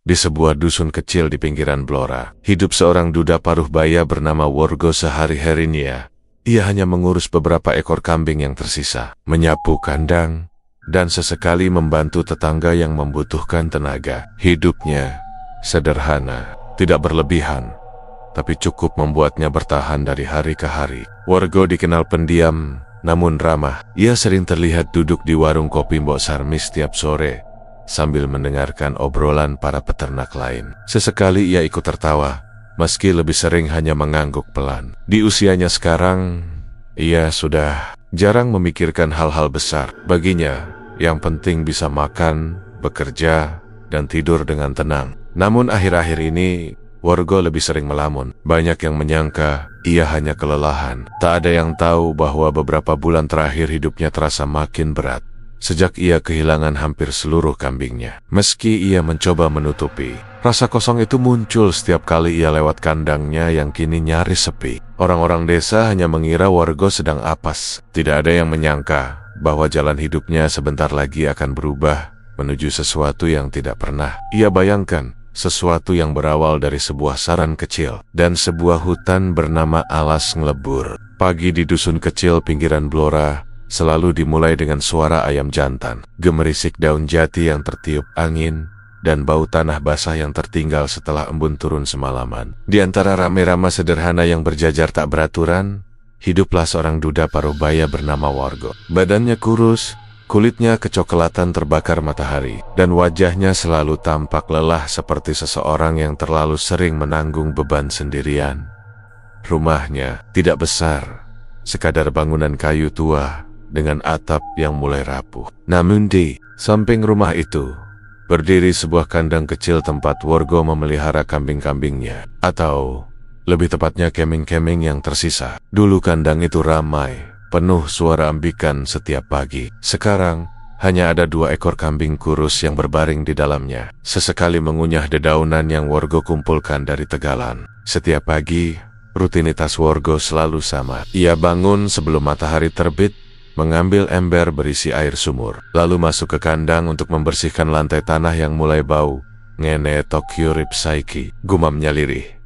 Di sebuah dusun kecil di pinggiran Blora, hidup seorang duda paruh baya bernama Worgo sehari-harinya. Ia hanya mengurus beberapa ekor kambing yang tersisa, menyapu kandang, dan sesekali membantu tetangga yang membutuhkan tenaga. Hidupnya sederhana, tidak berlebihan, tapi cukup membuatnya bertahan dari hari ke hari. Worgo dikenal pendiam, namun ramah. Ia sering terlihat duduk di warung kopi Mbok Sarmi setiap sore, sambil mendengarkan obrolan para peternak lain. Sesekali ia ikut tertawa, meski lebih sering hanya mengangguk pelan. Di usianya sekarang, ia sudah jarang memikirkan hal-hal besar. Baginya, yang penting bisa makan, bekerja, dan tidur dengan tenang. Namun akhir-akhir ini, Worgo lebih sering melamun. Banyak yang menyangka ia hanya kelelahan. Tak ada yang tahu bahwa beberapa bulan terakhir hidupnya terasa makin berat sejak ia kehilangan hampir seluruh kambingnya. Meski ia mencoba menutupi, rasa kosong itu muncul setiap kali ia lewat kandangnya yang kini nyaris sepi. Orang-orang desa hanya mengira Worgo sedang apes. Tidak ada yang menyangka bahwa jalan hidupnya sebentar lagi akan berubah menuju sesuatu yang tidak pernah ia bayangkan. Sesuatu yang berawal dari sebuah saran kecil dan sebuah hutan bernama Alas Ngelebur. Pagi di dusun kecil pinggiran Blora selalu dimulai dengan suara ayam jantan, gemerisik daun jati yang tertiup angin, dan bau tanah basah yang tertinggal setelah embun turun semalaman. Di antara rame-rame sederhana yang berjajar tak beraturan, hiduplah seorang duda paruh baya bernama Worgo. Badannya kurus, kulitnya kecoklatan terbakar matahari, dan wajahnya selalu tampak lelah seperti seseorang yang terlalu sering menanggung beban sendirian. Rumahnya tidak besar, sekadar bangunan kayu tua dengan atap yang mulai rapuh. Namun di samping rumah itu, berdiri sebuah kandang kecil tempat Worgo memelihara kambing-kambingnya, atau lebih tepatnya keming-keming yang tersisa. Dulu kandang itu ramai, penuh suara ambikan setiap pagi. Sekarang, hanya ada 2 ekor kambing kurus yang berbaring di dalamnya, sesekali mengunyah dedaunan yang Worgo kumpulkan dari tegalan. Setiap pagi, rutinitas Worgo selalu sama. Ia bangun sebelum matahari terbit, mengambil ember berisi air sumur, lalu masuk ke kandang untuk membersihkan lantai tanah yang mulai bau. Ngene Tokyo Ripsaiki, gumamnya lirih,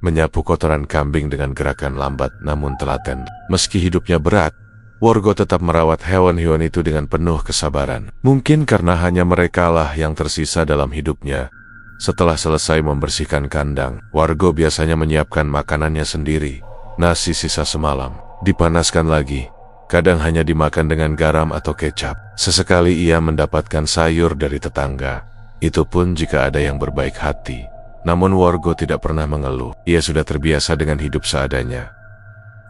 menyapu kotoran kambing dengan gerakan lambat namun telaten. Meski hidupnya berat, Worgo tetap merawat hewan-hewan itu dengan penuh kesabaran. Mungkin karena hanya merekalah yang tersisa dalam hidupnya. Setelah selesai membersihkan kandang, Worgo biasanya menyiapkan makanannya sendiri. Nasi sisa semalam dipanaskan lagi, kadang hanya dimakan dengan garam atau kecap. Sesekali ia mendapatkan sayur dari tetangga, itu pun jika ada yang berbaik hati. Namun Worgo tidak pernah mengeluh. Ia sudah terbiasa dengan hidup seadanya.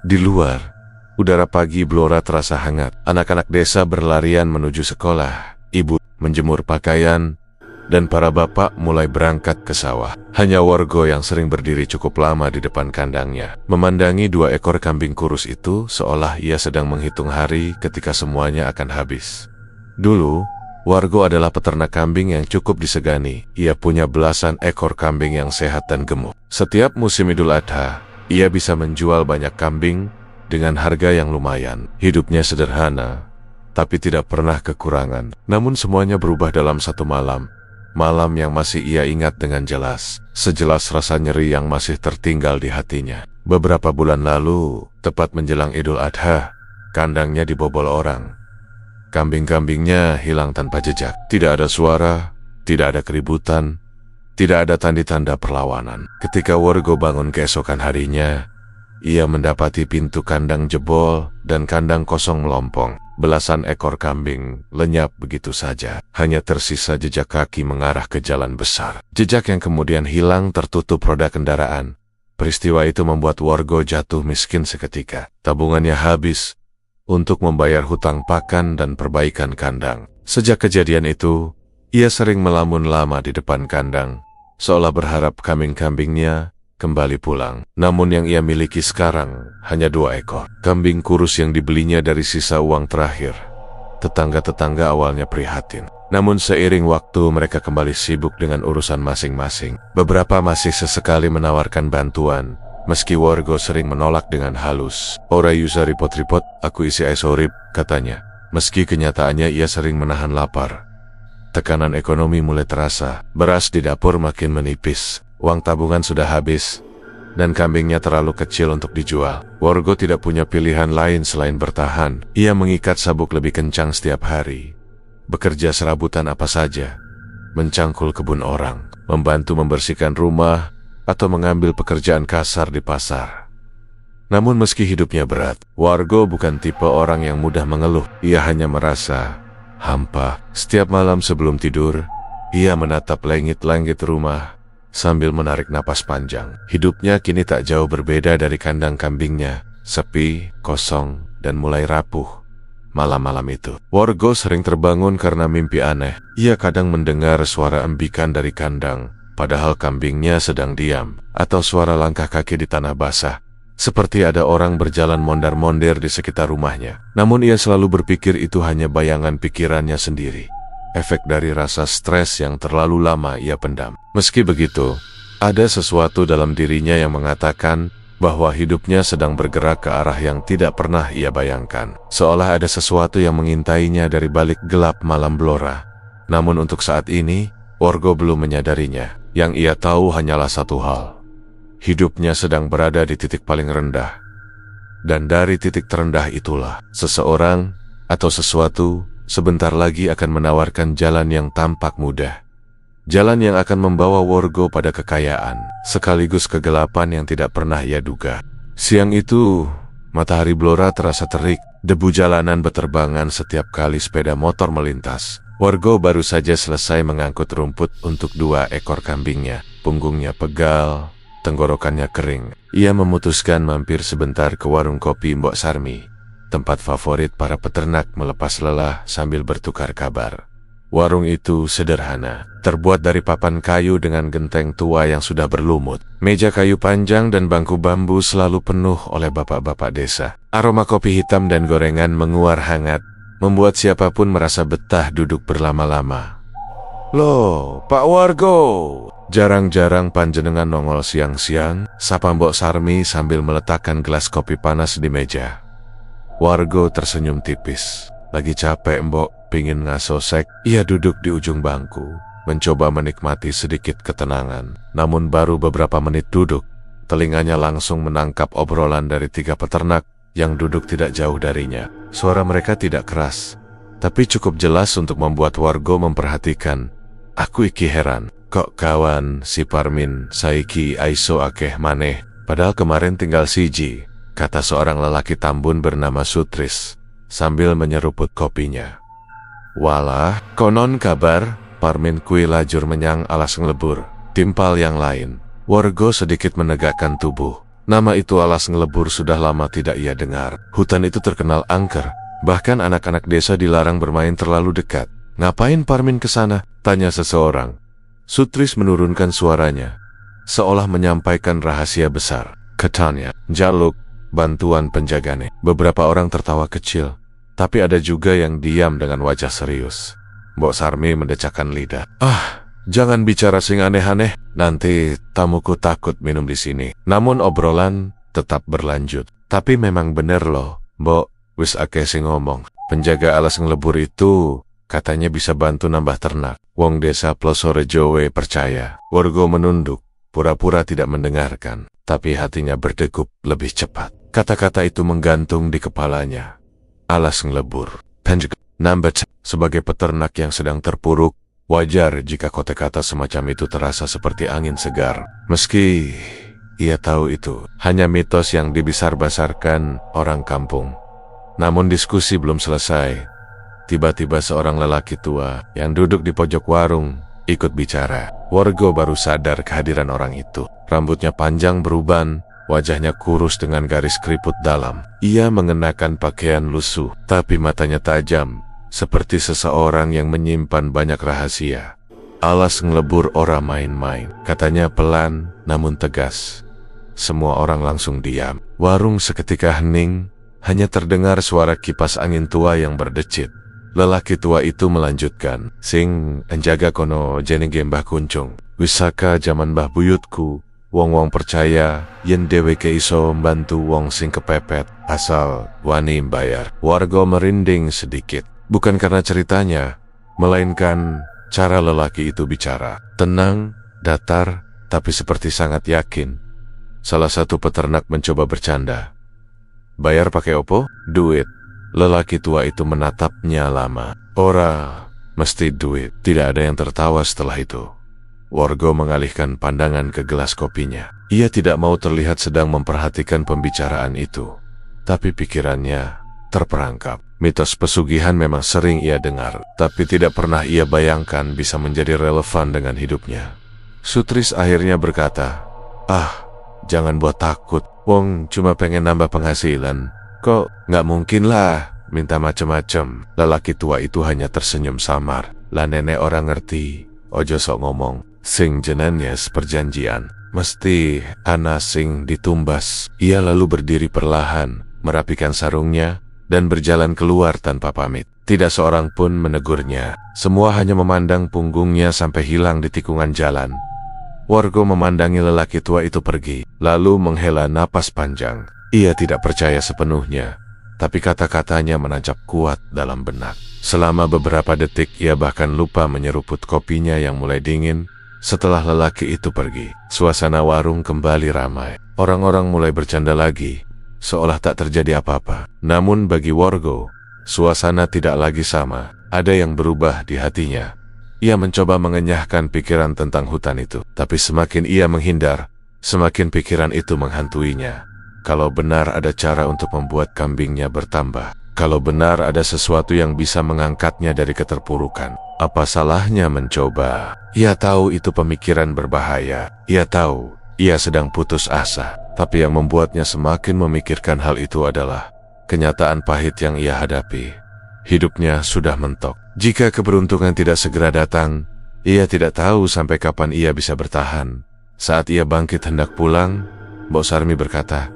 Di luar, udara pagi Blora terasa hangat. Anak-anak desa berlarian menuju sekolah, ibu menjemur pakaian, dan para bapak mulai berangkat ke sawah. Hanya Worgo yang sering berdiri cukup lama di depan kandangnya, memandangi 2 ekor kambing kurus itu seolah ia sedang menghitung hari ketika semuanya akan habis. Dulu, Worgo adalah peternak kambing yang cukup disegani. Ia punya belasan ekor kambing yang sehat dan gemuk. Setiap musim Idul Adha, ia bisa menjual banyak kambing dengan harga yang lumayan. Hidupnya sederhana, tapi tidak pernah kekurangan. Namun semuanya berubah dalam satu malam. Malam yang masih ia ingat dengan jelas, sejelas rasa nyeri yang masih tertinggal di hatinya. Beberapa bulan lalu, tepat menjelang Idul Adha, kandangnya dibobol orang. Kambing-kambingnya hilang tanpa jejak. Tidak ada suara, tidak ada keributan, tidak ada tanda-tanda perlawanan. Ketika Worgo bangun keesokan harinya, ia mendapati pintu kandang jebol dan kandang kosong melompong. Belasan ekor kambing lenyap begitu saja. Hanya tersisa jejak kaki mengarah ke jalan besar. Jejak yang kemudian hilang tertutup roda kendaraan. Peristiwa itu membuat Worgo jatuh miskin seketika. Tabungannya habis untuk membayar hutang pakan dan perbaikan kandang. Sejak kejadian itu, ia sering melamun lama di depan kandang, seolah berharap kambing-kambingnya kembali pulang. Namun yang ia miliki sekarang hanya 2 ekor. Kambing kurus yang dibelinya dari sisa uang terakhir. Tetangga-tetangga awalnya prihatin. Namun seiring waktu mereka kembali sibuk dengan urusan masing-masing. Beberapa masih sesekali menawarkan bantuan, meski Worgo sering menolak dengan halus. "Ora yusa ripot-ripot, aku isi aisorip," katanya. Meski kenyataannya ia sering menahan lapar. Tekanan ekonomi mulai terasa. Beras di dapur makin menipis, uang tabungan sudah habis, dan kambingnya terlalu kecil untuk dijual. Worgo tidak punya pilihan lain selain bertahan. Ia mengikat sabuk lebih kencang setiap hari, bekerja serabutan apa saja, mencangkul kebun orang, membantu membersihkan rumah, atau mengambil pekerjaan kasar di pasar. Namun meski hidupnya berat, Worgo bukan tipe orang yang mudah mengeluh. Ia hanya merasa hampa. Setiap malam sebelum tidur, ia menatap langit-langit rumah sambil menarik napas panjang. Hidupnya kini tak jauh berbeda dari kandang kambingnya, sepi, kosong, dan mulai rapuh. Malam-malam itu, Worgo sering terbangun karena mimpi aneh. Ia kadang mendengar suara embikan dari kandang, padahal kambingnya sedang diam, atau suara langkah kaki di tanah basah, seperti ada orang berjalan mondar-mondir di sekitar rumahnya. Namun ia selalu berpikir itu hanya bayangan pikirannya sendiri, efek dari rasa stres yang terlalu lama ia pendam. Meski begitu, ada sesuatu dalam dirinya yang mengatakan bahwa hidupnya sedang bergerak ke arah yang tidak pernah ia bayangkan. Seolah ada sesuatu yang mengintainya dari balik gelap malam Blora. Namun untuk saat ini, Worgo belum menyadarinya. Yang ia tahu hanyalah satu hal: hidupnya sedang berada di titik paling rendah. Dan dari titik terendah itulah, seseorang atau sesuatu sebentar lagi akan menawarkan jalan yang tampak mudah. Jalan yang akan membawa Worgo pada kekayaan, sekaligus kegelapan yang tidak pernah ia duga. Siang itu, matahari Blora terasa terik. Debu jalanan berterbangan setiap kali sepeda motor melintas. Worgo baru saja selesai mengangkut rumput untuk 2 ekor kambingnya. Punggungnya pegal, tenggorokannya kering. Ia memutuskan mampir sebentar ke warung kopi Mbok Sarmi, tempat favorit para peternak melepas lelah sambil bertukar kabar. Warung itu sederhana, terbuat dari papan kayu dengan genteng tua yang sudah berlumut. Meja kayu panjang dan bangku bambu selalu penuh oleh bapak-bapak desa. Aroma kopi hitam dan gorengan menguar hangat, membuat siapapun merasa betah duduk berlama-lama. "Loh, Pak Worgo, jarang-jarang panjenengan nongol siang-siang," sapa Mbok Sarmi sambil meletakkan gelas kopi panas di meja. Worgo tersenyum tipis. "Lagi capek, Mbok, pingin ngasosek." Ia duduk di ujung bangku, mencoba menikmati sedikit ketenangan. Namun baru beberapa menit duduk, telinganya langsung menangkap obrolan dari 3 peternak yang duduk tidak jauh darinya. Suara mereka tidak keras, tapi cukup jelas untuk membuat Worgo memperhatikan. "Aku iki heran, kok kawan si Parmin saiki aiso akeh maneh, padahal kemarin tinggal siji," kata seorang lelaki tambun bernama Sutris sambil menyeruput kopinya. "Walah, konon kabar Parmin kui lajur menyang alas ngelebur, timpal yang lain." Worgo sedikit menegakkan tubuh. Nama itu alas ngelebur sudah lama tidak ia dengar. Hutan itu terkenal angker, bahkan anak-anak desa dilarang bermain terlalu dekat. "Ngapain Parmin ke sana?" tanya seseorang. Sutris menurunkan suaranya, seolah menyampaikan rahasia besar. "Katanya, jaluk bantuan penjagane." Beberapa orang tertawa kecil, tapi ada juga yang diam dengan wajah serius. Mbok Sarmi mendecakkan lidah. Jangan bicara sing aneh-aneh, nanti tamuku takut minum di sini." Namun obrolan tetap berlanjut. "Tapi memang bener loh, Mbok, wis akeh sing ngomong. Penjaga alas ngelebur itu katanya bisa bantu nambah ternak. Wong desa Plosorejowe percaya." Worgo menunduk, pura-pura tidak mendengarkan, tapi hatinya berdegup lebih cepat. Kata-kata itu menggantung di kepalanya. Alas ngelebur, penjaga nambah. Sebagai peternak yang sedang terpuruk, wajar jika kata-kata semacam itu terasa seperti angin segar. Meski ia tahu itu hanya mitos yang dibesar-besarkan orang kampung. Namun diskusi belum selesai. Tiba-tiba seorang lelaki tua yang duduk di pojok warung ikut bicara. Worgo baru sadar kehadiran orang itu. Rambutnya panjang beruban, wajahnya kurus dengan garis keriput dalam. Ia mengenakan pakaian lusuh, tapi matanya tajam, seperti seseorang yang menyimpan banyak rahasia. "Alas ngelebur ora main-main," katanya pelan namun tegas. Semua orang langsung diam. Warung seketika hening, hanya terdengar suara kipas angin tua yang berdecit. Lelaki tua itu melanjutkan, "Sing enjaga kono jenenge Mbah Kuncung. Wisaka jaman mbah buyutku, wong-wong percaya yen dheweke iso mbantu wong sing kepepet asal wani mbayar." Worgo merinding sedikit. Bukan karena ceritanya, melainkan Cara lelaki itu bicara, tenang, datar, tapi seperti sangat yakin. Salah satu peternak mencoba bercanda. Bayar pakai opo? Duit. Lelaki tua itu menatapnya lama. Ora, mesti duit. Tidak ada yang tertawa setelah itu. Wargo mengalihkan pandangan ke gelas kopinya. Ia tidak mau terlihat sedang memperhatikan pembicaraan itu. Tapi pikirannya terperangkap. Mitos pesugihan memang sering ia dengar, tapi tidak pernah ia bayangkan bisa menjadi relevan dengan hidupnya. Sutris akhirnya berkata, jangan buat takut. Wong cuma pengen nambah penghasilan. Kok nggak mungkin lah minta macem-macem. Lelaki tua itu hanya tersenyum samar. Lah nenek orang ngerti. Ojo sok ngomong. Sing jenennya seperjanjian. Mesti ana sing ditumbas. Ia lalu berdiri perlahan, merapikan sarungnya, dan berjalan keluar tanpa pamit. Tidak seorang pun menegurnya. Semua hanya memandang punggungnya sampai hilang di tikungan jalan. Wargo memandangi lelaki tua itu pergi, lalu menghela napas panjang. Ia tidak percaya sepenuhnya, tapi kata-katanya menancap kuat dalam benak. Selama beberapa detik ia bahkan lupa menyeruput kopinya yang mulai dingin. Setelah lelaki itu pergi, suasana warung kembali ramai. Orang-orang mulai bercanda lagi, seolah tak terjadi apa-apa. Namun bagi Wargo, suasana tidak lagi sama. Ada yang berubah di hatinya. Ia mencoba mengenyahkan pikiran tentang hutan itu, tapi semakin ia menghindar, semakin pikiran itu menghantuinya. Kalau benar ada cara untuk membuat kambingnya bertambah, kalau benar ada sesuatu yang bisa mengangkatnya dari keterpurukan, apa salahnya mencoba? Ia tahu itu pemikiran berbahaya. Ia tahu ia sedang putus asa, tapi yang membuatnya semakin memikirkan hal itu adalah kenyataan pahit yang ia hadapi. Hidupnya sudah mentok. Jika keberuntungan tidak segera datang, ia tidak tahu sampai kapan ia bisa bertahan. Saat ia bangkit hendak pulang, Mbok Sarmi berkata,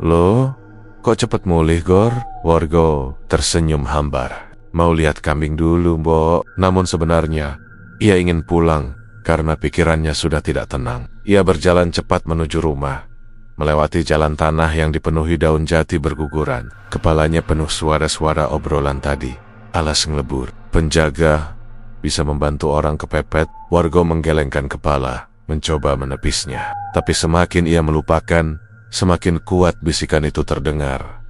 "Loh, kok cepet mulih, Gor?" Wargo tersenyum hambar. "Mau lihat kambing dulu, Mbok." Namun sebenarnya, ia ingin pulang karena pikirannya sudah tidak tenang. Ia berjalan cepat menuju rumah, melewati jalan tanah yang dipenuhi daun jati berguguran. Kepalanya penuh suara-suara obrolan tadi. Alas ngelebur, penjaga, bisa membantu orang kepepet. Wargo menggelengkan kepala, mencoba menepisnya. Tapi semakin ia melupakan, semakin kuat bisikan itu terdengar.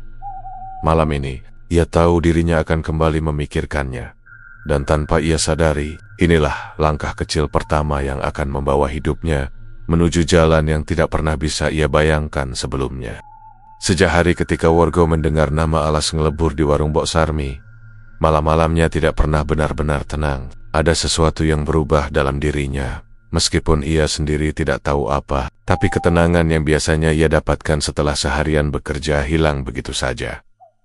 Malam ini, ia tahu dirinya akan kembali memikirkannya. Dan tanpa ia sadari, inilah langkah kecil pertama yang akan membawa hidupnya menuju jalan yang tidak pernah bisa ia bayangkan sebelumnya. Sejak hari ketika Wargo mendengar nama Alas ngelebur di warung Mbok Sarmi, malam-malamnya tidak pernah benar-benar tenang. Ada sesuatu yang berubah dalam dirinya. Meskipun ia sendiri tidak tahu apa, tapi ketenangan yang biasanya ia dapatkan setelah seharian bekerja hilang begitu saja.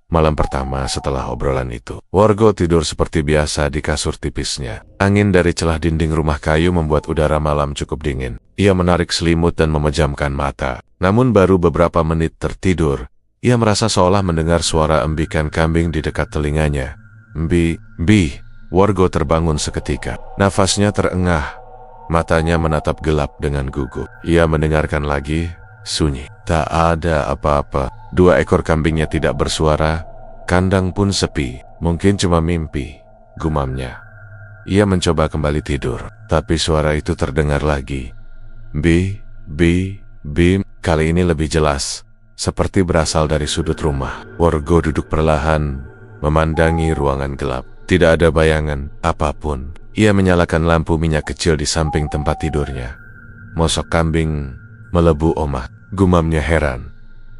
Malam pertama setelah obrolan itu, Wargo tidur seperti biasa di kasur tipisnya. Angin dari celah dinding rumah kayu membuat udara malam cukup dingin. Ia menarik selimut dan memejamkan mata. Namun baru beberapa menit tertidur, ia merasa seolah mendengar suara embikan kambing di dekat telinganya. "Mbi." Wargo terbangun seketika. Nafasnya terengah. Matanya menatap gelap dengan gugup. Ia mendengarkan lagi, sunyi. Tak ada apa-apa. 2 ekor kambingnya tidak bersuara. Kandang pun sepi. Mungkin cuma mimpi, gumamnya. Ia mencoba kembali tidur, tapi suara itu terdengar lagi. Bi. Kali ini lebih jelas, seperti berasal dari sudut rumah. Wargo duduk perlahan, memandangi ruangan gelap. Tidak ada bayangan apapun. Ia menyalakan lampu minyak kecil di samping tempat tidurnya. Mosok kambing melebu omah, gumamnya heran.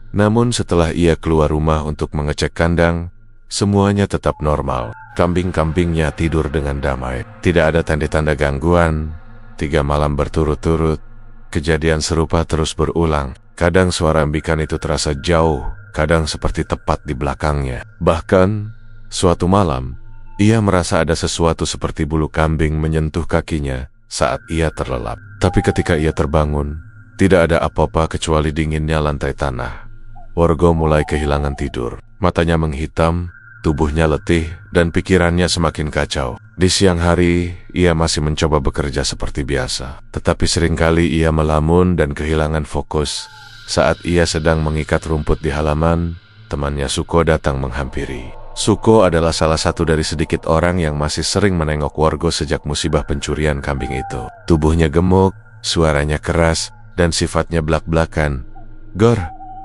Namun setelah ia keluar rumah untuk mengecek kandang, semuanya tetap normal. Kambing-kambingnya tidur dengan damai. Tidak ada tanda-tanda gangguan. 3 malam berturut-turut, kejadian serupa terus berulang. Kadang suara embikan itu terasa jauh, kadang seperti tepat di belakangnya. Bahkan, suatu malam, ia merasa ada sesuatu seperti bulu kambing menyentuh kakinya saat ia terlelap. Tapi ketika ia terbangun, tidak ada apa-apa kecuali dinginnya lantai tanah. Wargo mulai kehilangan tidur. Matanya menghitam, tubuhnya letih, dan pikirannya semakin kacau. Di siang hari, ia masih mencoba bekerja seperti biasa. Tetapi seringkali ia melamun dan kehilangan fokus. Saat ia sedang mengikat rumput di halaman, temannya Suko datang menghampiri. Suko adalah salah satu dari sedikit orang yang masih sering menengok Worgo sejak musibah pencurian kambing itu. Tubuhnya gemuk, suaranya keras, dan sifatnya blak-blakan. "Gor,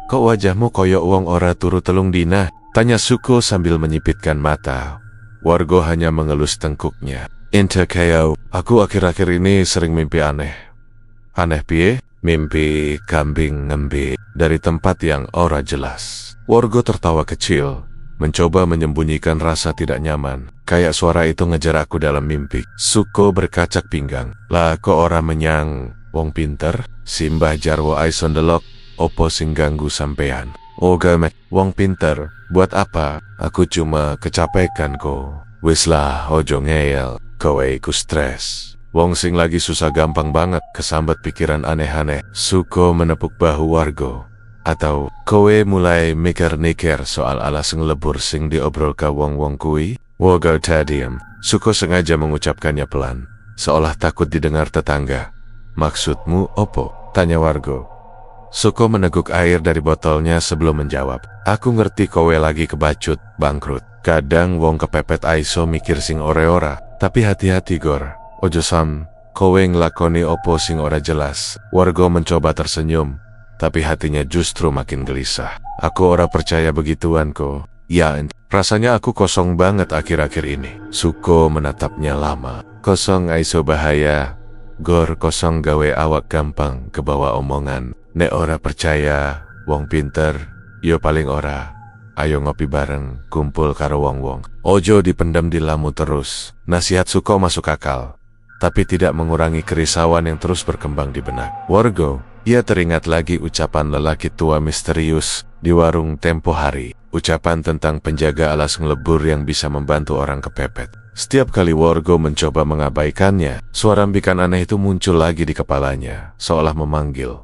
kok wajahmu koyok wong ora turu telung dina?" tanya Suko sambil menyipitkan mata. Worgo hanya mengelus tengkuknya. "Inte keo, aku akhir-akhir ini sering mimpi aneh." "Aneh piye?" "Mimpi kambing ngembe dari tempat yang ora jelas." Worgo tertawa kecil, mencoba menyembunyikan rasa tidak nyaman. "Kayak suara itu ngejar aku dalam mimpi." Suko berkacak pinggang. "Lah kok ora menyang wong pinter? Simbah jarwo aison delok, opo sing ganggu sampean?" "Oh gamet, wong pinter, buat apa? Aku cuma kecapekan ko." "Wis lah, ojo ngeyel, kowe iku stres. Wong sing lagi susah gampang banget kesambat pikiran aneh-aneh." Suko menepuk bahu Worgo. "Atau kowe mulai mikir-mikir soal alas ngelebur sing diobrol ka wong-wong kui?" Worgo tadiam. Suko sengaja mengucapkannya pelan, seolah takut didengar tetangga. "Maksudmu opo?" tanya Worgo. Suko meneguk air dari botolnya sebelum menjawab. "Aku ngerti kowe lagi kebacut, bangkrut. Kadang wong kepepet aiso mikir sing ore-ora. Tapi hati-hati Gor, ojo sam, kowe ngelakoni opo sing ora jelas." Worgo mencoba tersenyum, tapi hatinya justru makin gelisah. "Aku ora percaya begituan ko." "Ya, rasanya aku kosong banget akhir-akhir ini." Suko menatapnya lama. "Kosong aiso bahaya. Gor, kosong gawe awak gampang kebawa omongan. Nek ora percaya wong pinter, yo paling ora. Ayo ngopi bareng, kumpul karo wong-wong. Ojo dipendam di lamu terus." Nasihat Suko masuk akal, tapi tidak mengurangi kerisauan yang terus berkembang di benak Worgo. Ia teringat lagi ucapan lelaki tua misterius di warung tempo hari. Ucapan tentang penjaga alas ngelebur yang bisa membantu orang kepepet. Setiap kali Worgo mencoba mengabaikannya, suara ambikan aneh itu muncul lagi di kepalanya, seolah memanggil.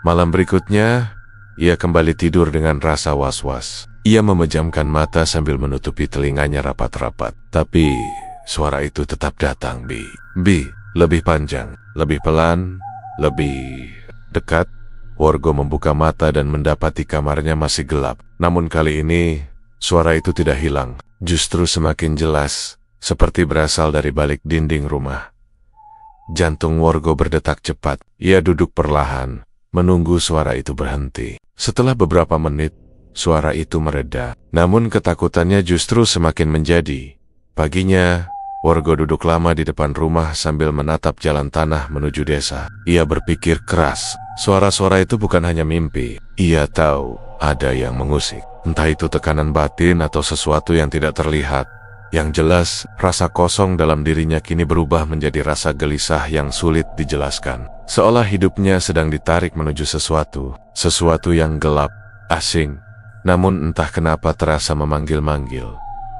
Malam berikutnya, ia kembali tidur dengan rasa was-was. Ia memejamkan mata sambil menutupi telinganya rapat-rapat. Tapi suara itu tetap datang, Bi. Lebih panjang, lebih pelan, lebih dekat. Worgo membuka mata dan mendapati kamarnya masih gelap. Namun kali ini, suara itu tidak hilang. Justru semakin jelas, seperti berasal dari balik dinding rumah. Jantung Worgo berdetak cepat. Ia duduk perlahan, menunggu suara itu berhenti. Setelah beberapa menit, suara itu mereda. Namun ketakutannya justru semakin menjadi. Paginya, Worgo duduk lama di depan rumah sambil menatap jalan tanah menuju desa. Ia berpikir keras. Suara-suara itu bukan hanya mimpi. Ia tahu ada yang mengusik. Entah itu tekanan batin atau sesuatu yang tidak terlihat. Yang jelas, rasa kosong dalam dirinya kini berubah menjadi rasa gelisah yang sulit dijelaskan. Seolah hidupnya sedang ditarik menuju sesuatu yang gelap, asing, namun entah kenapa terasa memanggil-manggil.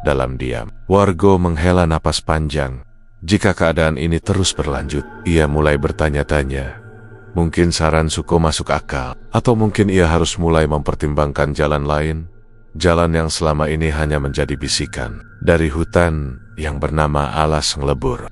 Dalam diam, Worgo menghela napas panjang. Jika keadaan ini terus berlanjut, ia mulai bertanya-tanya. Mungkin saran Suko masuk akal, atau mungkin ia harus mulai mempertimbangkan jalan lain. Jalan yang selama ini hanya menjadi bisikan dari hutan yang bernama Alas Ngelebur.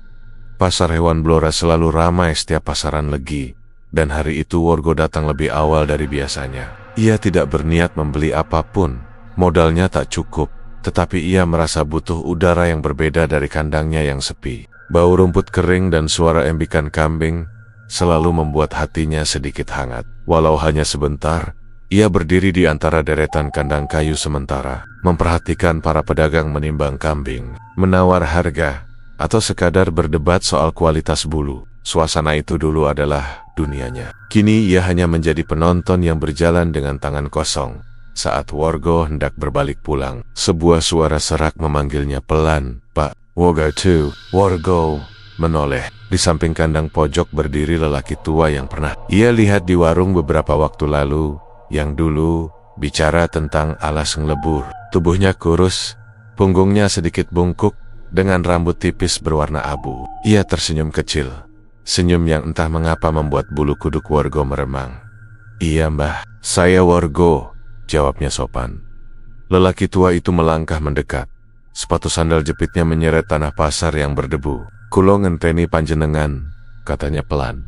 Pasar hewan Blora selalu ramai setiap pasaran Legi, dan hari itu Worgo datang lebih awal dari biasanya. Ia tidak berniat membeli apapun, modalnya tak cukup, tetapi ia merasa butuh udara yang berbeda dari kandangnya yang sepi. Bau rumput kering dan suara embikan kambing selalu membuat hatinya sedikit hangat. Walau hanya sebentar, ia berdiri di antara deretan kandang kayu sementara, memperhatikan para pedagang menimbang kambing, menawar harga, atau sekadar berdebat soal kualitas bulu. Suasana itu dulu adalah dunianya. Kini ia hanya menjadi penonton yang berjalan dengan tangan kosong. Saat Worgo hendak berbalik pulang, sebuah suara serak memanggilnya pelan, "Pak, Worgo tu." Worgo menoleh. Di samping kandang pojok berdiri lelaki tua yang pernah ia lihat di warung beberapa waktu lalu, yang dulu bicara tentang Alas Ngelebur. Tubuhnya kurus, punggungnya sedikit bungkuk, dengan rambut tipis berwarna abu. Ia tersenyum kecil, senyum yang entah mengapa membuat bulu kuduk Worgo meremang. "Iya mbah, saya Worgo," jawabnya sopan. Lelaki tua itu melangkah mendekat. Sepatu sandal jepitnya menyeret tanah pasar yang berdebu. "Kulo ngenteni panjenengan," katanya pelan,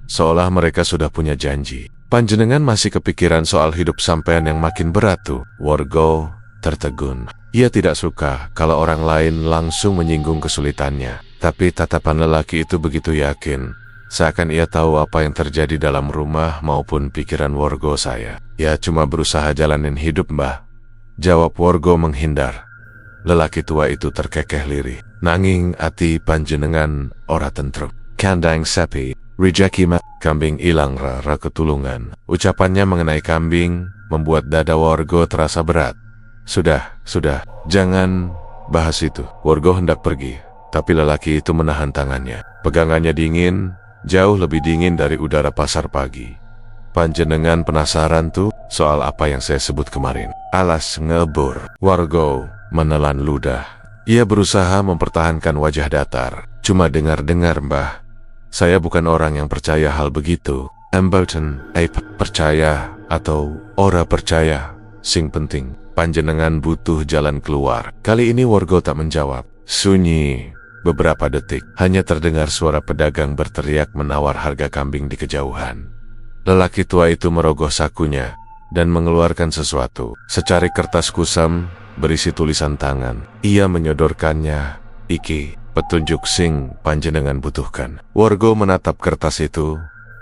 seolah mereka sudah punya janji. "Panjenengan masih kepikiran soal hidup sampean yang makin berat tuh?" Worgo tertegun. Ia tidak suka kalau orang lain langsung menyinggung kesulitannya. Tapi tatapan lelaki itu begitu yakin, seakan ia tahu apa yang terjadi dalam rumah maupun pikiran Worgo saya. Ya cuma berusaha jalanin hidup mbah, jawab Worgo menghindar. Lelaki tua itu terkekeh lirih. Nanging ati panjenengan ora tentrem. Kandang sapi, rejeki kambing ilang rara ketulungan. Ucapannya mengenai kambing membuat dada Worgo terasa berat. Sudah, jangan bahas itu. Worgo hendak pergi, tapi lelaki itu menahan tangannya. Pegangannya dingin, jauh lebih dingin dari udara pasar pagi. Panjenengan penasaran tuh soal apa yang saya sebut kemarin? Alas ngebur. Worgo menelan ludah. Ia berusaha mempertahankan wajah datar. Cuma dengar-dengar mbah. Saya bukan orang yang percaya hal begitu. Amboten, percaya atau ora percaya. Sing penting, panjenengan butuh jalan keluar. Kali ini Worgo tak menjawab. Sunyi beberapa detik, hanya terdengar suara pedagang berteriak menawar harga kambing di kejauhan. Lelaki tua itu merogoh sakunya dan mengeluarkan sesuatu. Secari kertas kusam berisi tulisan tangan. Ia menyodorkannya. Iki, petunjuk sing panjenengan butuhkan. Worgo menatap kertas itu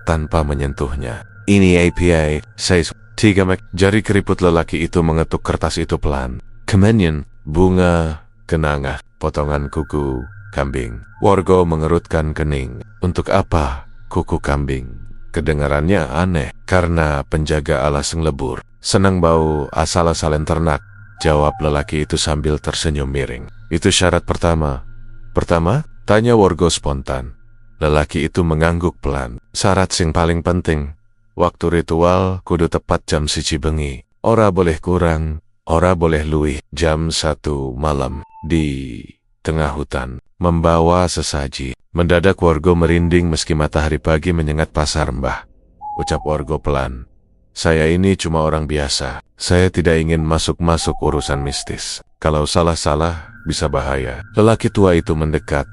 tanpa menyentuhnya. Ini APA, saya tiga jari keriput lelaki itu mengetuk kertas itu pelan. Kemenyan, bunga, kenanga, potongan kuku kambing. Worgo mengerutkan kening. Untuk apa kuku kambing? Kedengarannya aneh, karena penjaga alas ngelebur senang bau asal-asalan ternak, jawab lelaki itu sambil tersenyum miring. Itu syarat pertama. Pertama? Tanya Worgo spontan. Lelaki itu mengangguk pelan. Syarat sing paling penting, waktu ritual kudu tepat jam 1 bengi. Ora boleh kurang, ora boleh luwih. Jam 1 malam, di tengah hutan, membawa sesaji. Mendadak Worgo merinding meski matahari pagi menyengat pasar mbah. Ucap Worgo pelan. Saya ini cuma orang biasa. Saya tidak ingin masuk-masuk urusan mistis. Kalau salah-salah, bisa bahaya. Lelaki tua itu mendekat.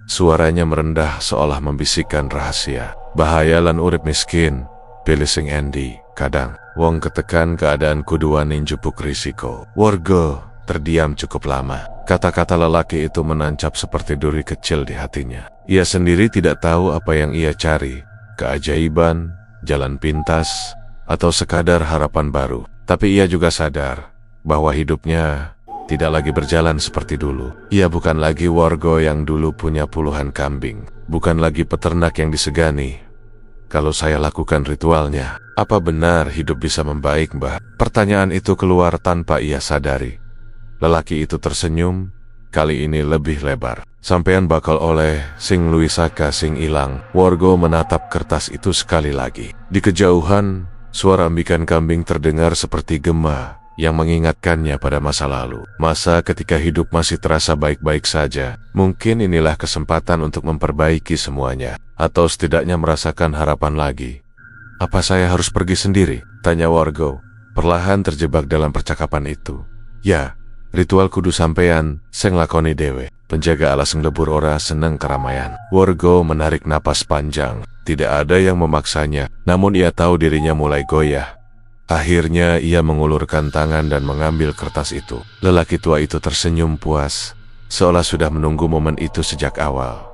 Suaranya merendah seolah membisikkan rahasia. Bahaya lan urip miskin. Pilih sing endi. Kadang, wong ketekan keadaan kuduan njupuk risiko. Worgo terdiam cukup lama. Kata-kata lelaki itu menancap seperti duri kecil di hatinya. Ia sendiri tidak tahu apa yang ia cari. Keajaiban, jalan pintas, atau sekadar harapan baru. Tapi ia juga sadar bahwa hidupnya tidak lagi berjalan seperti dulu. Ia bukan lagi Worgo yang dulu punya puluhan kambing. Bukan lagi peternak yang disegani. Kalau saya lakukan ritualnya, apa benar hidup bisa membaik, mbah? Pertanyaan itu keluar tanpa ia sadari. Lelaki itu tersenyum, kali ini lebih lebar. Sampean bakal oleh sing luisaka sing ilang. Worgo menatap kertas itu sekali lagi. Di kejauhan, suara ambikan kambing terdengar seperti gema yang mengingatkannya pada masa lalu. Masa ketika hidup masih terasa baik-baik saja. Mungkin inilah kesempatan untuk memperbaiki semuanya, atau setidaknya merasakan harapan lagi. Apa saya harus pergi sendiri? Tanya Worgo, perlahan terjebak dalam percakapan itu. Ya, ritual kudu sampean sing lakoni dewe. Penjaga alas ngelebur ora seneng keramaian. Worgo menarik napas panjang. Tidak ada yang memaksanya, namun ia tahu dirinya mulai goyah. Akhirnya ia mengulurkan tangan dan mengambil kertas itu. Lelaki tua itu tersenyum puas, seolah sudah menunggu momen itu sejak awal.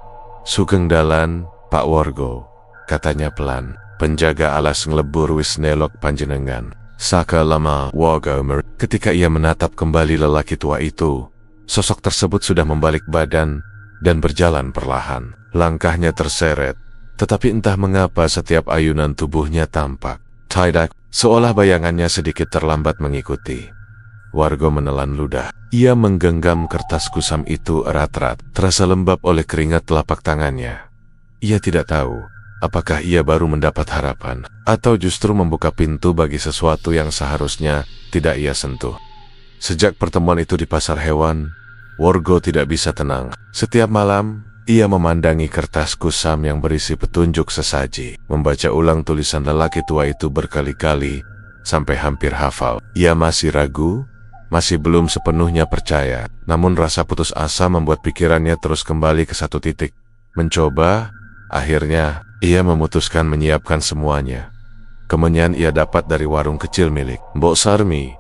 Sugeng dalan, Pak Worgo, katanya pelan. Penjaga alas ngelebur wis nelok panjenengan. Saka lama Worgo ketika ia menatap kembali lelaki tua itu, sosok tersebut sudah membalik badan dan berjalan perlahan. Langkahnya terseret, tetapi entah mengapa setiap ayunan tubuhnya tampak tidak, seolah bayangannya sedikit terlambat mengikuti. Worgo menelan ludah. Ia menggenggam kertas kusam itu erat-erat, terasa lembab oleh keringat telapak tangannya. Ia tidak tahu apakah ia baru mendapat harapan, atau justru membuka pintu bagi sesuatu yang seharusnya tidak ia sentuh. Sejak pertemuan itu di pasar hewan, Worgo tidak bisa tenang. Setiap malam, ia memandangi kertas kusam yang berisi petunjuk sesaji, membaca ulang tulisan lelaki tua itu berkali-kali, sampai hampir hafal. Ia masih ragu, masih belum sepenuhnya percaya, namun rasa putus asa membuat pikirannya terus kembali ke satu titik. Mencoba, akhirnya, ia memutuskan menyiapkan semuanya. Kemenyan ia dapat dari warung kecil milik Mbok Sarmi.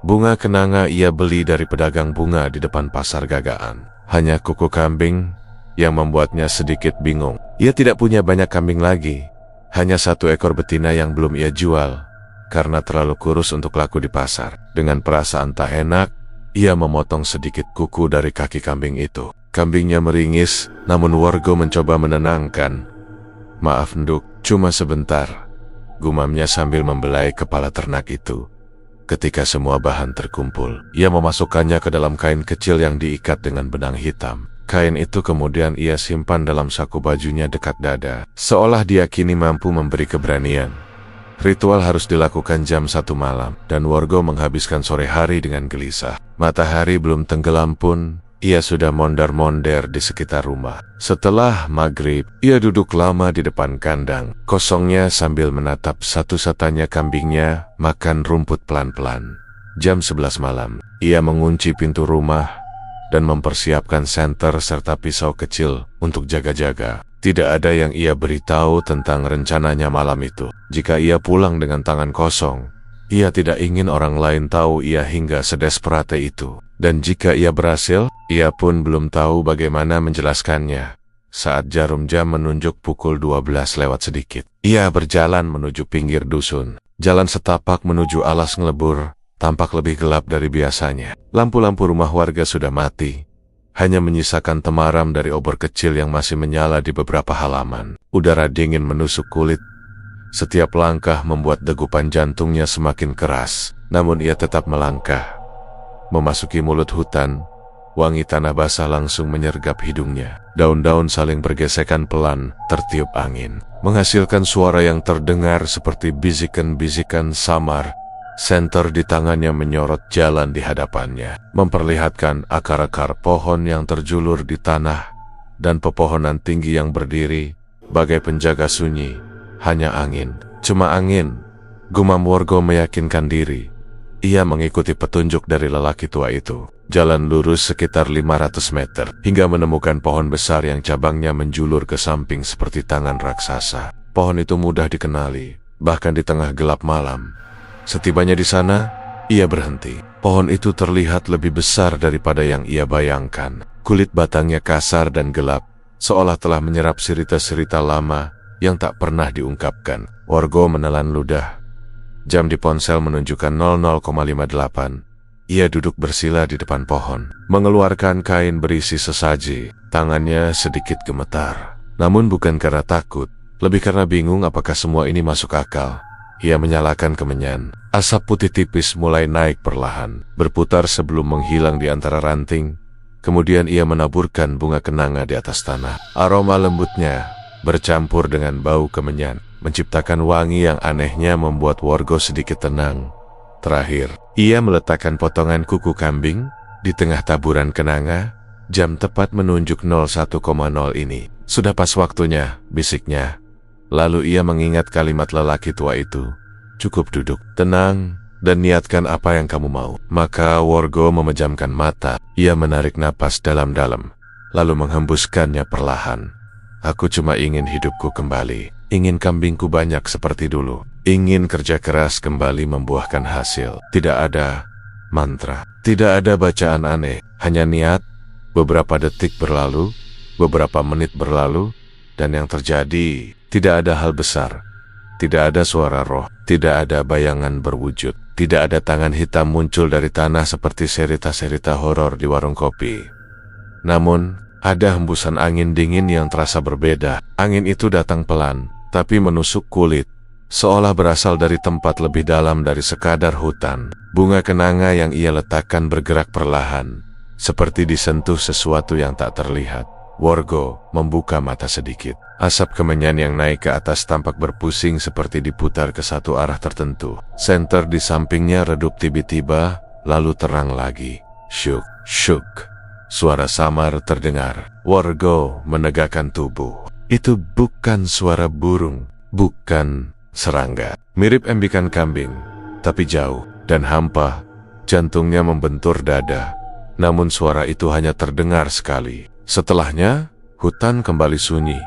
Bunga kenanga ia beli dari pedagang bunga di depan pasar Gagaan. Hanya kuku kambing yang membuatnya sedikit bingung. Ia tidak punya banyak kambing lagi. Hanya 1 ekor betina yang belum ia jual karena terlalu kurus untuk laku di pasar. Dengan perasaan tak enak, ia memotong sedikit kuku dari kaki kambing itu. Kambingnya meringis, namun Wargo mencoba menenangkan. "Maaf Nduk, cuma sebentar," gumamnya sambil membelai kepala ternak itu. Ketika semua bahan terkumpul, ia memasukkannya ke dalam kain kecil yang diikat dengan benang hitam. Kain itu kemudian ia simpan dalam saku bajunya dekat dada, seolah dia kini mampu memberi keberanian. Ritual harus dilakukan jam 1 malam, dan Wargo menghabiskan sore hari dengan gelisah. Matahari belum tenggelam pun, ia sudah mondar-mondir di sekitar rumah. Setelah maghrib, ia duduk lama di depan kandang kosongnya sambil menatap satu-satunya kambingnya makan rumput pelan-pelan. Jam 11 malam, ia mengunci pintu rumah dan mempersiapkan senter serta pisau kecil untuk jaga-jaga. Tidak ada yang ia beritahu tentang rencananya malam itu. Jika ia pulang dengan tangan kosong, ia tidak ingin orang lain tahu ia hingga sedesperate itu. Dan jika ia berhasil, ia pun belum tahu bagaimana menjelaskannya. Saat jarum jam menunjuk pukul 12 lewat sedikit, ia berjalan menuju pinggir dusun. Jalan setapak menuju alas ngelebur tampak lebih gelap dari biasanya. Lampu-lampu rumah warga sudah mati. Hanya menyisakan temaram dari obor kecil yang masih menyala di beberapa halaman. Udara dingin menusuk kulit. Setiap langkah membuat degupan jantungnya semakin keras. Namun ia tetap melangkah. Memasuki mulut hutan, wangi tanah basah langsung menyergap hidungnya. Daun-daun saling bergesekan pelan, tertiup angin, menghasilkan suara yang terdengar seperti bisikan-bisikan samar. Senter di tangannya menyorot jalan di hadapannya, memperlihatkan akar-akar pohon yang terjulur di tanah dan pepohonan tinggi yang berdiri bagai penjaga sunyi. Hanya angin, cuma angin, gumam Wargo meyakinkan diri. Ia mengikuti petunjuk dari lelaki tua itu. Jalan lurus sekitar 500 meter, hingga menemukan pohon besar yang cabangnya menjulur ke samping seperti tangan raksasa. Pohon itu mudah dikenali, bahkan di tengah gelap malam. Setibanya di sana, ia berhenti. Pohon itu terlihat lebih besar daripada yang ia bayangkan. Kulit batangnya kasar dan gelap, seolah telah menyerap cerita-cerita lama yang tak pernah diungkapkan. Wargo menelan ludah. Jam di ponsel menunjukkan 00,58. Ia duduk bersila di depan pohon, mengeluarkan kain berisi sesaji. Tangannya sedikit gemetar. Namun bukan karena takut, lebih karena bingung apakah semua ini masuk akal. Ia menyalakan kemenyan. Asap putih tipis mulai naik perlahan, berputar sebelum menghilang di antara ranting. Kemudian ia menaburkan bunga kenanga di atas tanah. Aroma lembutnya bercampur dengan bau kemenyan, menciptakan wangi yang anehnya membuat Wargo sedikit tenang. Terakhir, ia meletakkan potongan kuku kambing di tengah taburan kenanga. Jam tepat menunjuk 01,0 ini. "Sudah pas waktunya," bisiknya. Lalu ia mengingat kalimat lelaki tua itu. "Cukup duduk, tenang, dan niatkan apa yang kamu mau." Maka Wargo memejamkan mata. Ia menarik napas dalam-dalam, lalu menghembuskannya perlahan. "Aku cuma ingin hidupku kembali. Ingin kambingku banyak seperti dulu. Ingin kerja keras kembali membuahkan hasil. Tidak ada mantra, tidak ada bacaan aneh, hanya niat." Beberapa detik berlalu, beberapa menit berlalu, dan yang terjadi tidak ada hal besar. Tidak ada suara roh, tidak ada bayangan berwujud, tidak ada tangan hitam muncul dari tanah seperti cerita-cerita horor di warung kopi. Namun, ada hembusan angin dingin yang terasa berbeda. Angin itu datang pelan, tapi menusuk kulit, seolah berasal dari tempat lebih dalam dari sekadar hutan. Bunga kenanga yang ia letakkan bergerak perlahan, seperti disentuh sesuatu yang tak terlihat. Wargo membuka mata sedikit. Asap kemenyan yang naik ke atas tampak berpusing seperti diputar ke satu arah tertentu. Senter di sampingnya redup tiba-tiba, lalu terang lagi. Syuk, syuk. Suara samar terdengar. Wargo menegakkan tubuh. Itu bukan suara burung, bukan serangga. Mirip embikan kambing, tapi jauh dan hampa. Jantungnya membentur dada. Namun suara itu hanya terdengar sekali. Setelahnya, hutan kembali sunyi.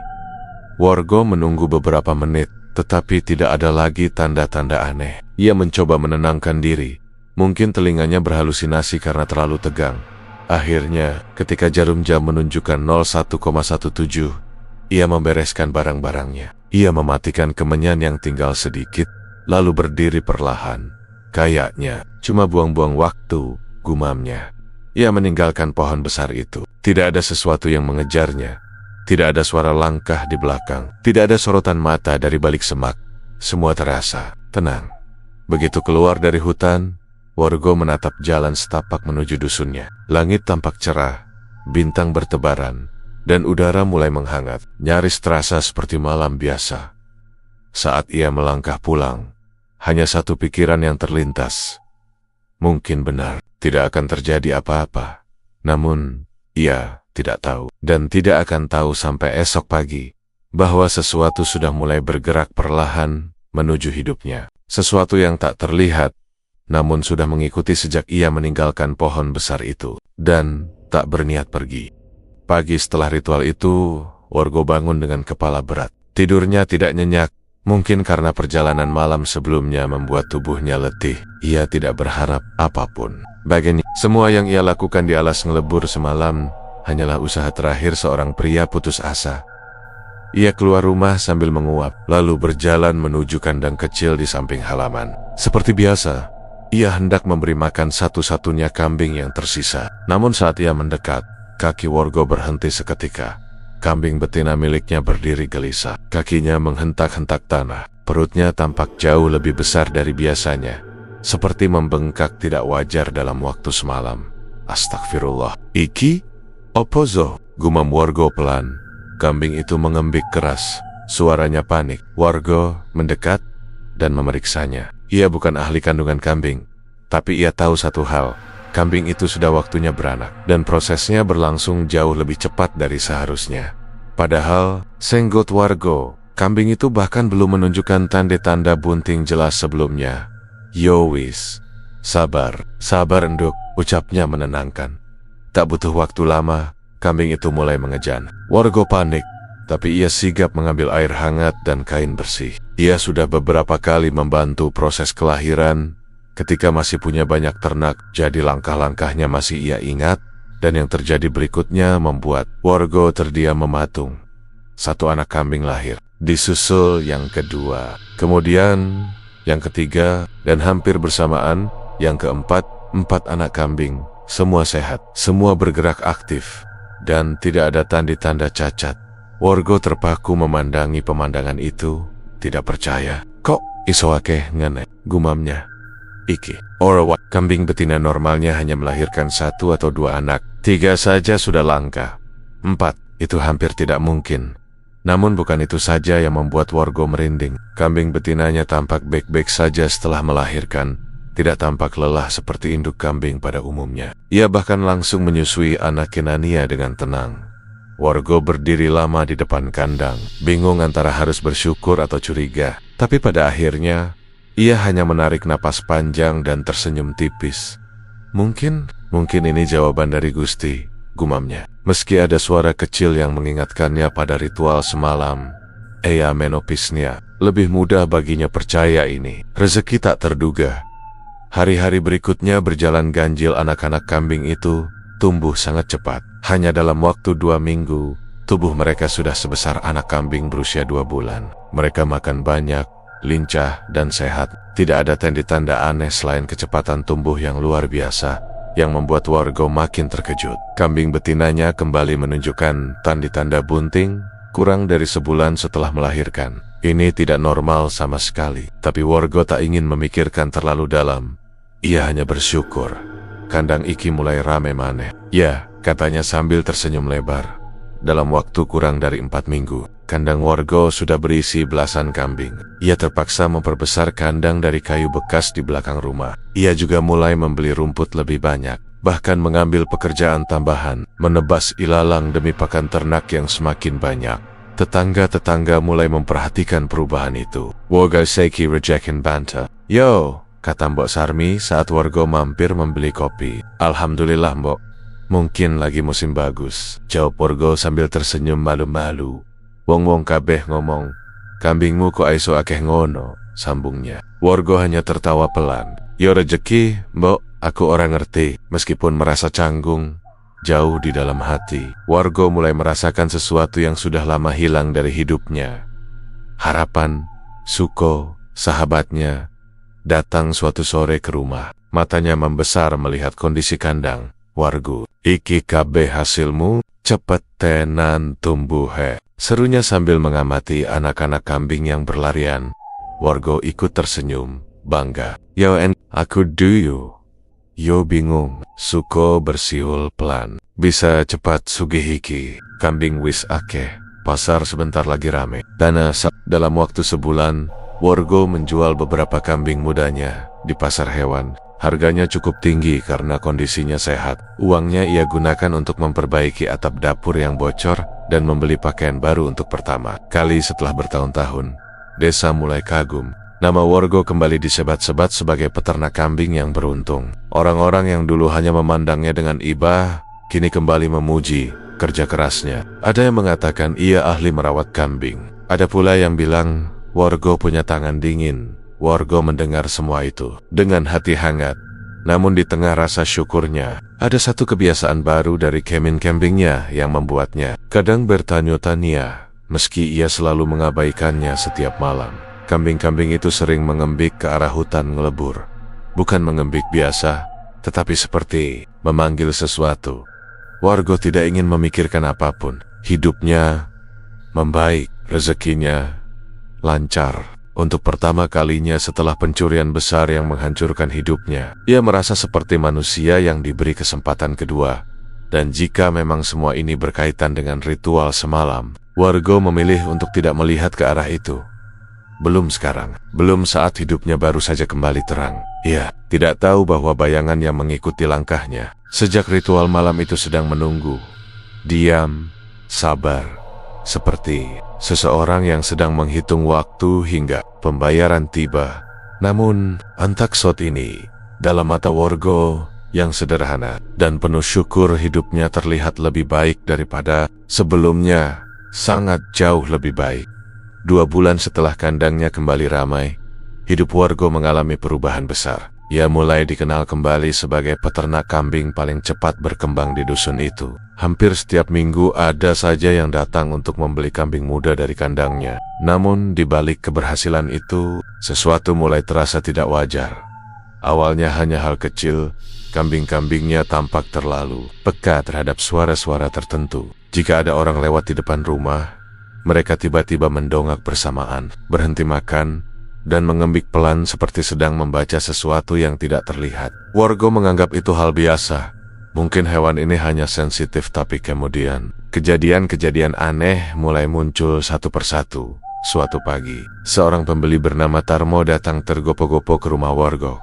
Wargo menunggu beberapa menit, tetapi tidak ada lagi tanda-tanda aneh. Ia mencoba menenangkan diri. Mungkin telinganya berhalusinasi karena terlalu tegang. Akhirnya, ketika jarum jam menunjukkan 01,17, ia membereskan barang-barangnya. Ia mematikan kemenyan yang tinggal sedikit, lalu berdiri perlahan. Kayaknya cuma buang-buang waktu, gumamnya. Ia meninggalkan pohon besar itu. Tidak ada sesuatu yang mengejarnya. Tidak ada suara langkah di belakang. Tidak ada sorotan mata dari balik semak. Semua terasa tenang. Begitu keluar dari hutan, Wargo menatap jalan setapak menuju dusunnya. Langit tampak cerah, bintang bertebaran, dan udara mulai menghangat. Nyaris terasa seperti malam biasa. Saat ia melangkah pulang, hanya satu pikiran yang terlintas. Mungkin benar, tidak akan terjadi apa-apa. Namun, ia tidak tahu, dan tidak akan tahu sampai esok pagi, bahwa sesuatu sudah mulai bergerak perlahan menuju hidupnya. Sesuatu yang tak terlihat, namun sudah mengikuti sejak ia meninggalkan pohon besar itu, dan tak berniat pergi. Pagi setelah ritual itu, Wargo bangun dengan kepala berat. Tidurnya tidak nyenyak, mungkin karena perjalanan malam sebelumnya membuat tubuhnya letih. Ia tidak berharap apapun. Baginya, semua yang ia lakukan di alas ngelebur semalam hanyalah usaha terakhir seorang pria putus asa. Ia keluar rumah sambil menguap, lalu berjalan menuju kandang kecil di samping halaman. Seperti biasa, ia hendak memberi makan satu-satunya kambing yang tersisa. Namun saat ia mendekat, kaki Wargo berhenti seketika. Kambing betina miliknya berdiri gelisah. Kakinya menghentak-hentak tanah. Perutnya tampak jauh lebih besar dari biasanya. Seperti membengkak tidak wajar dalam waktu semalam. Astagfirullah. Iki? Opozo? Gumam Wargo pelan. Kambing itu mengembik keras. Suaranya panik. Wargo mendekat dan memeriksanya. Ia bukan ahli kandungan kambing, tapi ia tahu satu hal. Kambing itu sudah waktunya beranak, dan prosesnya berlangsung jauh lebih cepat dari seharusnya. Padahal, senggot Wargo, kambing itu bahkan belum menunjukkan tanda-tanda bunting jelas sebelumnya. Yowis, sabar enduk, ucapnya menenangkan. Tak butuh waktu lama, kambing itu mulai mengejan. Wargo panik, tapi ia sigap mengambil air hangat dan kain bersih. Ia sudah beberapa kali membantu proses kelahiran ketika masih punya banyak ternak, jadi langkah-langkahnya masih ia ingat, dan yang terjadi berikutnya membuat Wargo terdiam mematung. Satu anak kambing lahir, disusul yang kedua, kemudian yang ketiga, dan hampir bersamaan yang keempat. 4 anak kambing, semua sehat, semua bergerak aktif, dan tidak ada tanda-tanda cacat. Wargo terpaku memandangi pemandangan itu, tidak percaya. Kok iso akeh ngene, gumamnya. Iki, Orawa, kambing betina normalnya hanya melahirkan 1 atau 2 anak. 3 saja sudah langka. 4, itu hampir tidak mungkin. Namun bukan itu saja yang membuat Wargo merinding. Kambing betinanya tampak baik-baik saja setelah melahirkan. Tidak tampak lelah seperti induk kambing pada umumnya. Ia bahkan langsung menyusui anak Kenania dengan tenang. Wargo berdiri lama di depan kandang, bingung antara harus bersyukur atau curiga. Tapi pada akhirnya, ia hanya menarik napas panjang dan tersenyum tipis. Mungkin ini jawaban dari Gusti, gumamnya. Meski ada suara kecil yang mengingatkannya pada ritual semalam, Ea menopisnya, lebih mudah baginya percaya ini. Rezeki tak terduga. Hari-hari berikutnya berjalan ganjil. Anak-anak kambing itu tumbuh sangat cepat. Hanya dalam waktu 2 minggu, tubuh mereka sudah sebesar anak kambing berusia 2 bulan. Mereka makan banyak, lincah, dan sehat. Tidak ada tanda-tanda aneh selain kecepatan tumbuh yang luar biasa, yang membuat Wargo makin terkejut. Kambing betinanya kembali menunjukkan tanda-tanda bunting, kurang dari sebulan setelah melahirkan. Ini tidak normal sama sekali, tapi Wargo tak ingin memikirkan terlalu dalam. Ia hanya bersyukur. Kandang Iki mulai rame maneh. Ya, katanya sambil tersenyum lebar. Dalam waktu kurang dari 4 minggu, kandang Wargo sudah berisi belasan kambing. Ia terpaksa memperbesar kandang dari kayu bekas di belakang rumah. Ia juga mulai membeli rumput lebih banyak, bahkan mengambil pekerjaan tambahan, menebas ilalang demi pakan ternak yang semakin banyak. Tetangga-tetangga mulai memperhatikan perubahan itu. Wargo Seiki rejekin banta. Yo, kata Mbok Sarmi saat Wargo mampir membeli kopi. Alhamdulillah Mbok, mungkin lagi musim bagus, jawab Wargo sambil tersenyum malu-malu. Wong-wong kabeh ngomong, Kambingmu kok aiso akeh ngono, sambungnya. Warga hanya tertawa pelan. Yo rejeki, mbok, aku orang ngerti. Meskipun merasa canggung, jauh di dalam hati, Warga mulai merasakan sesuatu yang sudah lama hilang dari hidupnya. Harapan, Suko, sahabatnya, datang suatu sore ke rumah. Matanya membesar melihat kondisi kandang. Wargu, iki kabeh hasilmu, cepet tenan tumbuh he. Serunya sambil mengamati anak-anak kambing yang berlarian. Warga ikut tersenyum, bangga. Yo aku duyu. Yo bingung. Suko bersiul pelan. Bisa cepat sugih iki. Kambing wis akeh. Pasar sebentar lagi rame. Dalam waktu sebulan, Warga menjual beberapa kambing mudanya di pasar hewan. Harganya cukup tinggi karena kondisinya sehat. Uangnya ia gunakan untuk memperbaiki atap dapur yang bocor dan membeli pakaian baru untuk pertama kali setelah bertahun-tahun. Desa mulai kagum. Nama Warga kembali disebat-sebat sebagai peternak kambing yang beruntung. Orang-orang yang dulu hanya memandangnya dengan iba, kini kembali memuji kerja kerasnya. Ada yang mengatakan ia ahli merawat kambing. Ada pula yang bilang Warga punya tangan dingin. Warga mendengar semua itu dengan hati hangat. Namun di tengah rasa syukurnya, ada satu kebiasaan baru dari kambingnya yang membuatnya kadang bertanya-tanya, meski ia selalu mengabaikannya setiap malam. Kambing-kambing itu sering mengembik ke arah hutan ngelebur. Bukan mengembik biasa, tetapi seperti memanggil sesuatu. Warga tidak ingin memikirkan apapun. Hidupnya membaik, rezekinya lancar. Untuk pertama kalinya setelah pencurian besar yang menghancurkan hidupnya, ia merasa seperti manusia yang diberi kesempatan kedua. Dan jika memang semua ini berkaitan dengan ritual semalam, Warga memilih untuk tidak melihat ke arah itu. Belum sekarang, belum saat hidupnya baru saja kembali terang. Ia tidak tahu bahwa bayangan yang mengikuti langkahnya sejak ritual malam itu sedang menunggu. Diam, sabar. Seperti seseorang yang sedang menghitung waktu hingga pembayaran tiba. Namun, antaksot ini, dalam mata Warga yang sederhana dan penuh syukur, hidupnya terlihat lebih baik daripada sebelumnya, sangat jauh lebih baik. 2 bulan setelah kandangnya kembali ramai, hidup Warga mengalami perubahan besar. Ia mulai dikenal kembali sebagai peternak kambing paling cepat berkembang di dusun itu. Hampir setiap minggu ada saja yang datang untuk membeli kambing muda dari kandangnya. Namun di balik keberhasilan itu, sesuatu mulai terasa tidak wajar. Awalnya hanya hal kecil, kambing-kambingnya tampak terlalu peka terhadap suara-suara tertentu. Jika ada orang lewat di depan rumah, mereka tiba-tiba mendongak bersamaan, berhenti makan, dan mengembik pelan seperti sedang membaca sesuatu yang tidak terlihat. Warga menganggap itu hal biasa. Mungkin hewan ini hanya sensitif, tapi kemudian kejadian-kejadian aneh mulai muncul satu persatu. Suatu pagi, seorang pembeli bernama Tarmo datang tergopoh-gopoh ke rumah Warga.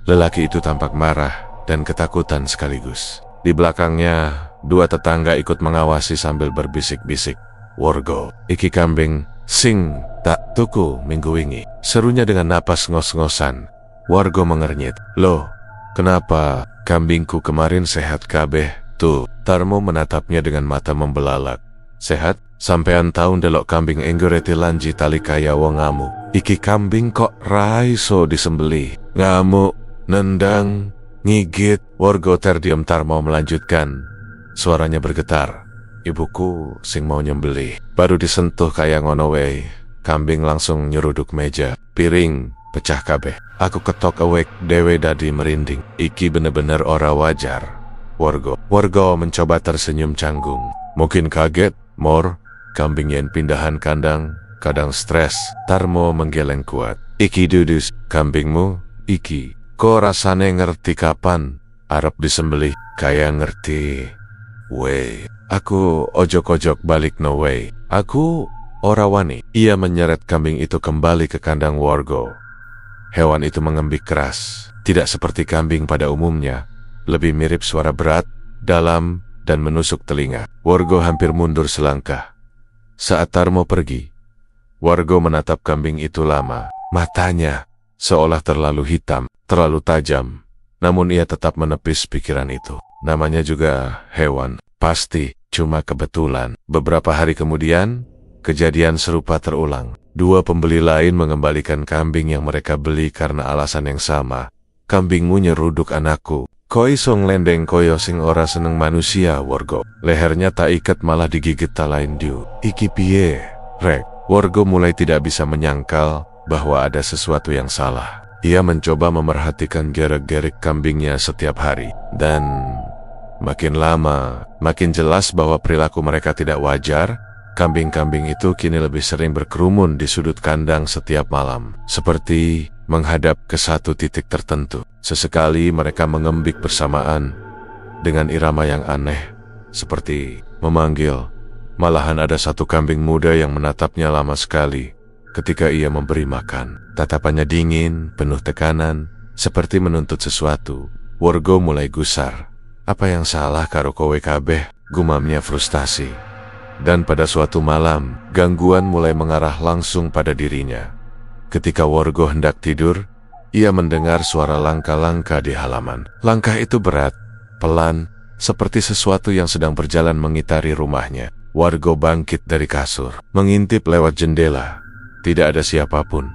Lelaki itu tampak marah dan ketakutan sekaligus. Di belakangnya, 2 tetangga ikut mengawasi sambil berbisik-bisik. Warga, iki kambing sing tak tuku minggu wingi, serunya dengan napas ngos-ngosan. Warga mengernyit. Loh, kenapa kambingku kemarin sehat kabeh? Tuh, Tarmo menatapnya dengan mata membelalak. Sehat? Sampean taun delok kambing enggoreti lanji tali kaya wong ngamuk. Iki kambing kok raiso disembelih. Ngamuk, nendang, ngigit. Warga terdiam. Tarmo melanjutkan. Suaranya bergetar. Ibuku sing mau nyembelih, baru disentuh kaya ngono wae, kambing langsung nyeruduk meja, piring pecah kabeh. Aku ketok awake dewe dadi merinding. Iki bener-bener ora wajar. Warga mencoba tersenyum canggung. Mungkin kaget, Mor. Kambing yen pindahan kandang, kadang stres. Tarmo menggeleng kuat. Iki dudus, kambingmu, iki. Kok rasane ngerti kapan arep disembelih? Kaya ngerti. Weh, aku ojok-ojok balik no way. Aku ora wani. Ia menyeret kambing itu kembali ke kandang Warga. Hewan itu mengembik keras, tidak seperti kambing pada umumnya. Lebih mirip suara berat, dalam, dan menusuk telinga. Warga hampir mundur selangkah. Saat Tarmo pergi, Warga menatap kambing itu lama. Matanya seolah terlalu hitam, terlalu tajam. Namun ia tetap menepis pikiran itu. Namanya juga hewan, pasti cuma kebetulan. Beberapa hari kemudian, kejadian serupa terulang. Dua pembeli lain mengembalikan kambing yang mereka beli karena alasan yang sama. Kambingmu nyeruduk anakku. Koi song lendeng koyo sing ora seneng manusia, Worgo. Lehernya tak ikat malah digigit tak lain diu. Iki piye, Rek? Worgo mulai tidak bisa menyangkal bahwa ada sesuatu yang salah. Ia mencoba memerhatikan gerak-gerik kambingnya setiap hari. Dan makin lama, makin jelas bahwa perilaku mereka tidak wajar. Kambing-kambing itu kini lebih sering berkerumun di sudut kandang setiap malam, seperti menghadap ke satu titik tertentu. Sesekali mereka mengembik bersamaan dengan irama yang aneh, seperti memanggil. Malahan ada satu kambing muda yang menatapnya lama sekali ketika ia memberi makan. Tatapannya dingin, penuh tekanan, seperti menuntut sesuatu. Worgo mulai gusar. Apa yang salah karo kowe kabeh? Gumamnya frustasi. Dan pada suatu malam, gangguan mulai mengarah langsung pada dirinya. Ketika Worgo hendak tidur, ia mendengar suara langkah-langkah di halaman. Langkah itu berat, pelan, seperti sesuatu yang sedang berjalan mengitari rumahnya. Worgo bangkit dari kasur, mengintip lewat jendela. Tidak ada siapapun.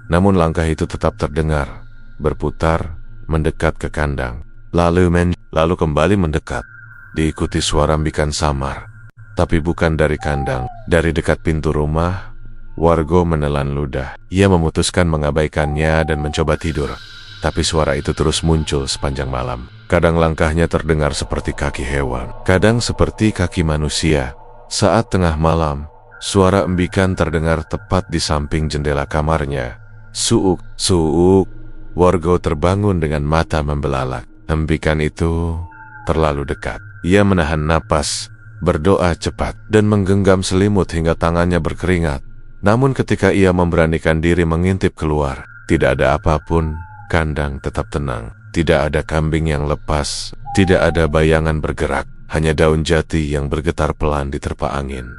Namun langkah itu tetap terdengar, berputar, mendekat ke kandang. Lalu kembali mendekat, diikuti suara embikan samar. Tapi bukan dari kandang, dari dekat pintu rumah. Worgo menelan ludah. Ia memutuskan mengabaikannya dan mencoba tidur. Tapi suara itu terus muncul sepanjang malam. Kadang langkahnya terdengar seperti kaki hewan, kadang seperti kaki manusia. Saat tengah malam, suara embikan terdengar tepat di samping jendela kamarnya. Suuk, suuk. Worgo terbangun dengan mata membelalak. Embikan itu terlalu dekat. Ia menahan napas, berdoa cepat, dan menggenggam selimut hingga tangannya berkeringat. Namun ketika ia memberanikan diri mengintip keluar, tidak ada apapun. Kandang tetap tenang. Tidak ada kambing yang lepas, tidak ada bayangan bergerak, hanya daun jati yang bergetar pelan diterpa angin.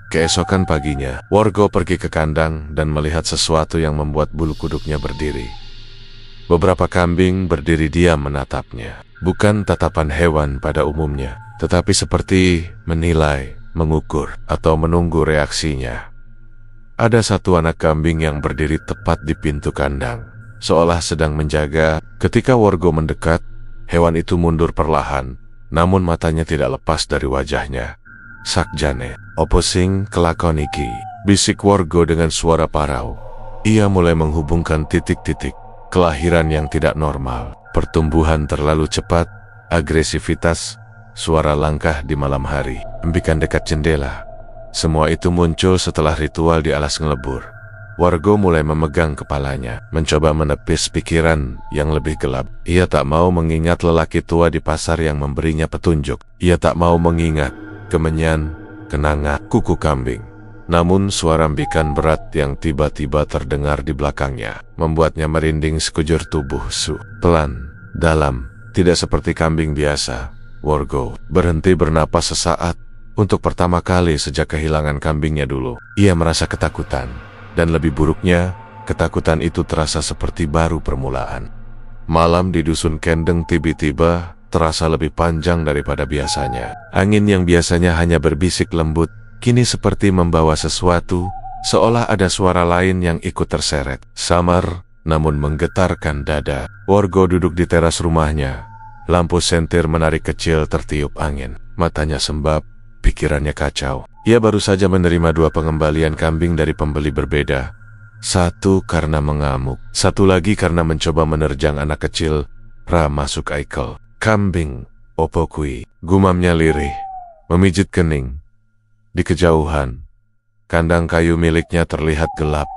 Keesokan paginya, Worgo pergi ke kandang dan melihat sesuatu yang membuat bulu kuduknya berdiri. Beberapa kambing berdiri diam menatapnya. Bukan tatapan hewan pada umumnya, tetapi seperti menilai, mengukur, atau menunggu reaksinya. Ada satu anak kambing yang berdiri tepat di pintu kandang, seolah sedang menjaga. Ketika Worgo mendekat, hewan itu mundur perlahan, namun matanya tidak lepas dari wajahnya. Sakjane, opo sing kelakon iki? Bisik Worgo dengan suara parau. Ia mulai menghubungkan titik-titik. Kelahiran yang tidak normal, pertumbuhan terlalu cepat, agresivitas, suara langkah di malam hari, embikan dekat jendela. Semua itu muncul setelah ritual di alas ngelebur. Worgo mulai memegang kepalanya, mencoba menepis pikiran yang lebih gelap. Ia tak mau mengingat lelaki tua di pasar yang memberinya petunjuk. Ia tak mau mengingat kemenyan, kenanga, kuku kambing. Namun suara embikan berat yang tiba-tiba terdengar di belakangnya membuatnya merinding sekujur tubuh. Pelan, dalam, tidak seperti kambing biasa. Worgo berhenti bernapas sesaat. Untuk pertama kali sejak kehilangan kambingnya dulu, ia merasa ketakutan. Dan lebih buruknya, ketakutan itu terasa seperti baru permulaan. Malam di dusun Kendeng tiba-tiba terasa lebih panjang daripada biasanya. Angin yang biasanya hanya berbisik lembut, kini seperti membawa sesuatu, seolah ada suara lain yang ikut terseret. Samar, namun menggetarkan dada. Worgo duduk di teras rumahnya. Lampu sentir menarik kecil tertiup angin. Matanya sembab, pikirannya kacau. Ia baru saja menerima 2 pengembalian kambing dari pembeli berbeda. Satu karena mengamuk, satu lagi karena mencoba menerjang anak kecil. Pra masuk Aikel. Kambing, opo kui? Gumamnya lirih, memijit kening. Di kejauhan, kandang kayu miliknya terlihat gelap.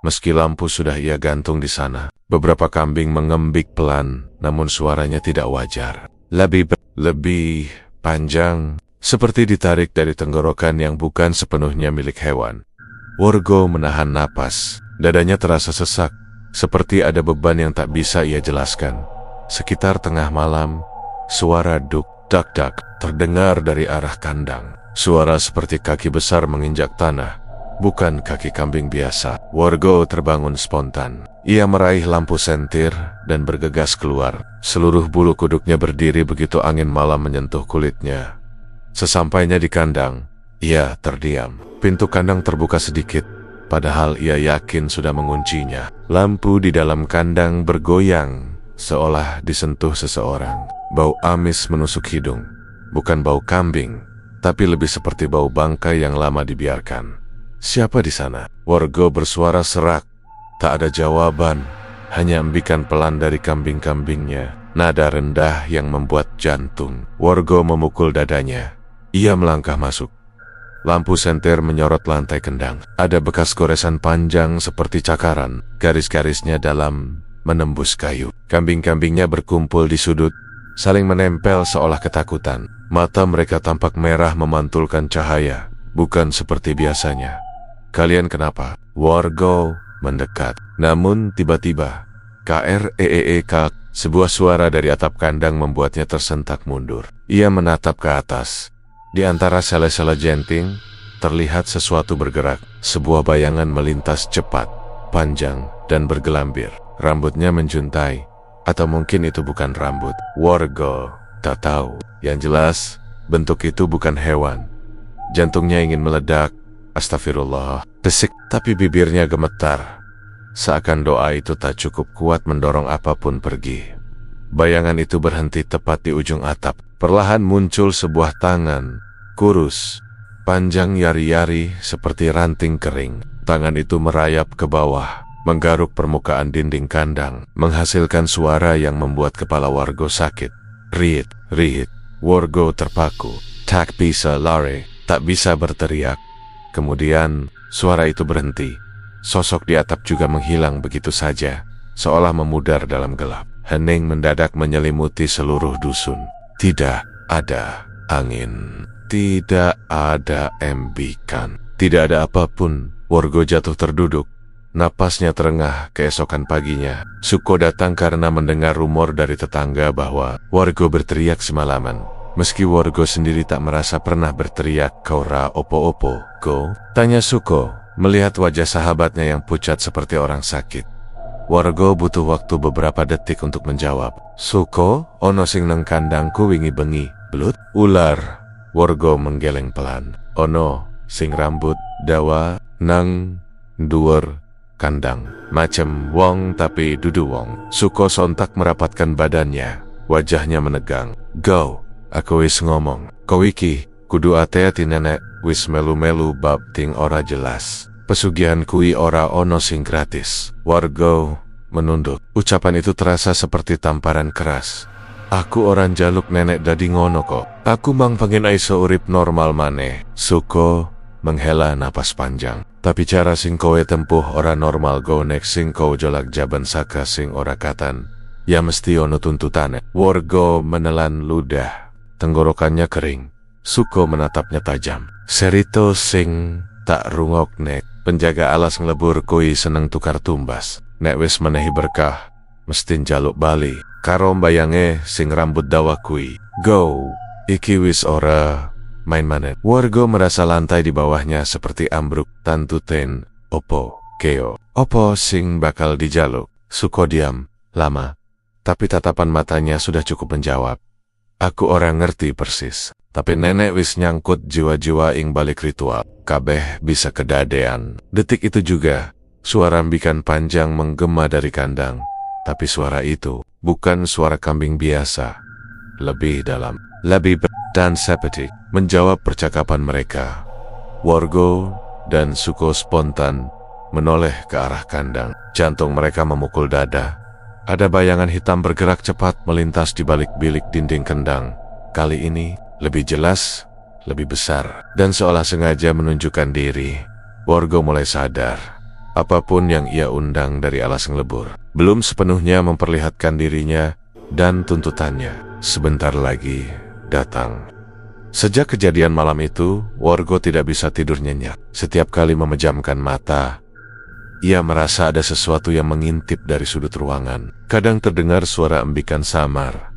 Meski lampu sudah ia gantung di sana, beberapa kambing mengembik pelan, namun suaranya tidak wajar. Lebih panjang, seperti ditarik dari tenggorokan yang bukan sepenuhnya milik hewan. Worgo menahan napas, dadanya terasa sesak, seperti ada beban yang tak bisa ia jelaskan. Sekitar tengah malam, suara dak-dak terdengar dari arah kandang. Suara seperti kaki besar menginjak tanah, bukan kaki kambing biasa. Worgo terbangun spontan. Ia meraih lampu sentir dan bergegas keluar. Seluruh bulu kuduknya berdiri begitu angin malam menyentuh kulitnya. Sesampainya di kandang, Ia terdiam. Pintu kandang terbuka sedikit, padahal ia yakin sudah menguncinya. Lampu di dalam kandang bergoyang, seolah disentuh seseorang. Bau amis menusuk hidung. Bukan bau kambing, tapi lebih seperti bau bangkai yang lama dibiarkan. Siapa di sana? Warga bersuara serak. Tak ada jawaban, hanya embikan pelan dari kambing-kambingnya. Nada rendah yang membuat jantung Warga memukul dadanya. Ia melangkah masuk. Lampu senter menyorot lantai kendang. Ada bekas goresan panjang seperti cakaran. Garis-garisnya dalam, menembus kayu. Kambing-kambingnya berkumpul di sudut, saling menempel seolah ketakutan. Mata mereka tampak merah memantulkan cahaya, bukan seperti biasanya. Kalian kenapa? Warga mendekat. Namun tiba-tiba, KREEK, sebuah suara dari atap kandang membuatnya tersentak mundur. Ia menatap ke atas. Di antara sela-sela jenting, terlihat sesuatu bergerak. Sebuah bayangan melintas cepat, panjang, dan bergelambir. Rambutnya menjuntai, atau mungkin itu bukan rambut. Warga tak tahu. Yang jelas, bentuk itu bukan hewan. Jantungnya ingin meledak. Astagfirullah, desik, tapi bibirnya gemetar. Seakan doa itu tak cukup kuat mendorong apapun pergi. Bayangan itu berhenti tepat di ujung atap. Perlahan muncul sebuah tangan, kurus, panjang yari-yari seperti ranting kering. Tangan itu merayap ke bawah, menggaruk permukaan dinding kandang, menghasilkan suara yang membuat kepala warga sakit. Rit, rit, warga terpaku. Tak bisa lari, tak bisa berteriak. Kemudian, suara itu berhenti. Sosok di atap juga menghilang begitu saja, seolah memudar dalam gelap. Hening mendadak menyelimuti seluruh dusun. Tidak ada angin, tidak ada embikan, tidak ada apapun. Warga jatuh terduduk. Napasnya terengah. Keesokan paginya, Suko datang karena mendengar rumor dari tetangga bahwa warga berteriak semalaman. Meski warga sendiri tak merasa pernah berteriak. Kaura opo-opo, go? Tanya Suko, melihat wajah sahabatnya yang pucat seperti orang sakit. Warga butuh waktu beberapa detik untuk menjawab. Suko, ono sing nang kandangku wingi bengi, belut? Ular. Warga menggeleng pelan. Ono sing rambut dawa nang dhuwur kandang. Macem wong tapi dudu wong. Suko sontak merapatkan badannya. Wajahnya menegang. Go, aku wis ngomong. Kowe iki kudu ati-ati nenek, wis melu-melu bab ting ora jelas. Pesugihan kui ora ono sing gratis. Warga menunduk. Ucapan itu terasa seperti tamparan keras. Aku orang jaluk nenek dadi ngono kok. Aku mang pengen aiso urip normal maneh. Suko menghela napas panjang. Tapi cara sing kowe tempuh ora normal. Go next sing kowe jolak jaban saka sing ora katan. Ya mesti ono tuntutane. Warga menelan ludah. Tenggorokannya kering. Suko menatapnya tajam. Serito sing tak rungok nek. Penjaga alas ngelebur kui seneng tukar tumbas. Nek wis menehi berkah, mestin jaluk bali. Karo bayange sing rambut dawa kui. Go, iki wis ora main manen. Warga merasa lantai di bawahnya seperti ambruk. Tantuten, opo, keo. Opo sing bakal dijaluk? Suko diam, lama. Tapi tatapan matanya sudah cukup menjawab. Aku orang ngerti persis. Tapi nenek wis nyangkut jiwa-jiwa ing balik ritual. Kabeh bisa kedadean. Detik itu juga, suara embikan panjang menggema dari kandang. Tapi suara itu bukan suara kambing biasa. Lebih dalam, lebih dan seperti menjawab percakapan mereka. Warga dan Suko spontan menoleh ke arah kandang. Jantung mereka memukul dada. Ada bayangan hitam bergerak cepat melintas di balik bilik dinding kandang. Kali ini lebih jelas, lebih besar, dan seolah sengaja menunjukkan diri. Warga mulai sadar, apapun yang ia undang dari alas ngelebur belum sepenuhnya memperlihatkan dirinya dan tuntutannya. Sebentar lagi datang. Sejak kejadian malam itu, Warga tidak bisa tidur nyenyak. Setiap kali memejamkan mata, ia merasa ada sesuatu yang mengintip dari sudut ruangan. Kadang terdengar suara embikan samar.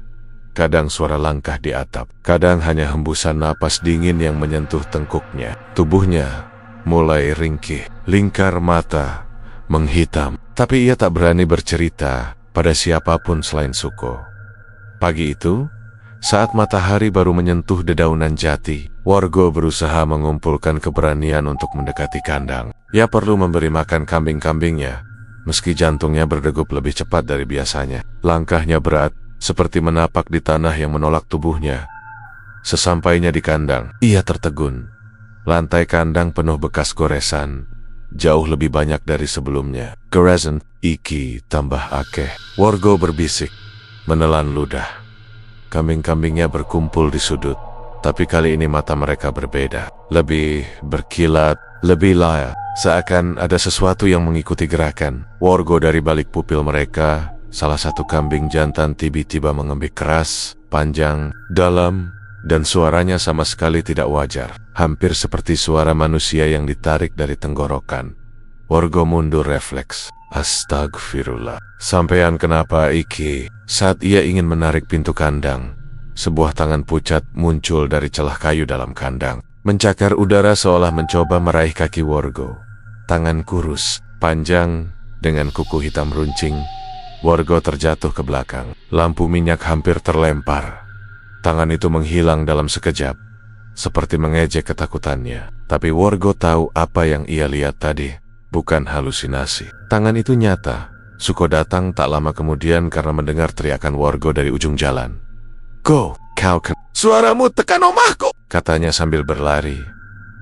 Kadang suara langkah di atap, kadang hanya hembusan napas dingin yang menyentuh tengkuknya. Tubuhnya mulai ringkih, lingkar mata menghitam. Tapi ia tak berani bercerita pada siapapun selain Suko. Pagi itu, saat matahari baru menyentuh dedaunan jati, Wargo berusaha mengumpulkan keberanian untuk mendekati kandang. Ia perlu memberi makan kambing-kambingnya, meski jantungnya berdegup lebih cepat dari biasanya. Langkahnya berat, seperti menapak di tanah yang menolak tubuhnya. Sesampainya di kandang, ia tertegun. Lantai kandang penuh bekas goresan, jauh lebih banyak dari sebelumnya. Goresan, iki tambah akeh. Wargo berbisik, menelan ludah. Kambing-kambingnya berkumpul di sudut, tapi kali ini mata mereka berbeda. Lebih berkilat, lebih layak, seakan ada sesuatu yang mengikuti gerakan. Wargo dari balik pupil mereka, salah satu kambing jantan tiba-tiba mengembik keras, panjang, dalam, dan suaranya sama sekali tidak wajar. Hampir seperti suara manusia yang ditarik dari tenggorokan. Wargo mundur refleks. Astagfirullah. Sampean kenapa iki? Saat ia ingin menarik pintu kandang, sebuah tangan pucat muncul dari celah kayu dalam kandang. Mencakar udara seolah mencoba meraih kaki Wargo. Tangan kurus, panjang, dengan kuku hitam runcing. Wargo terjatuh ke belakang. Lampu minyak hampir terlempar. Tangan itu menghilang dalam sekejap, seperti mengejek ketakutannya. Tapi Wargo tahu apa yang ia lihat tadi bukan halusinasi. Tangan itu nyata. Suko datang tak lama kemudian karena mendengar teriakan Wargo dari ujung jalan. "Go, kau suaramu tekan omahku!" katanya sambil berlari.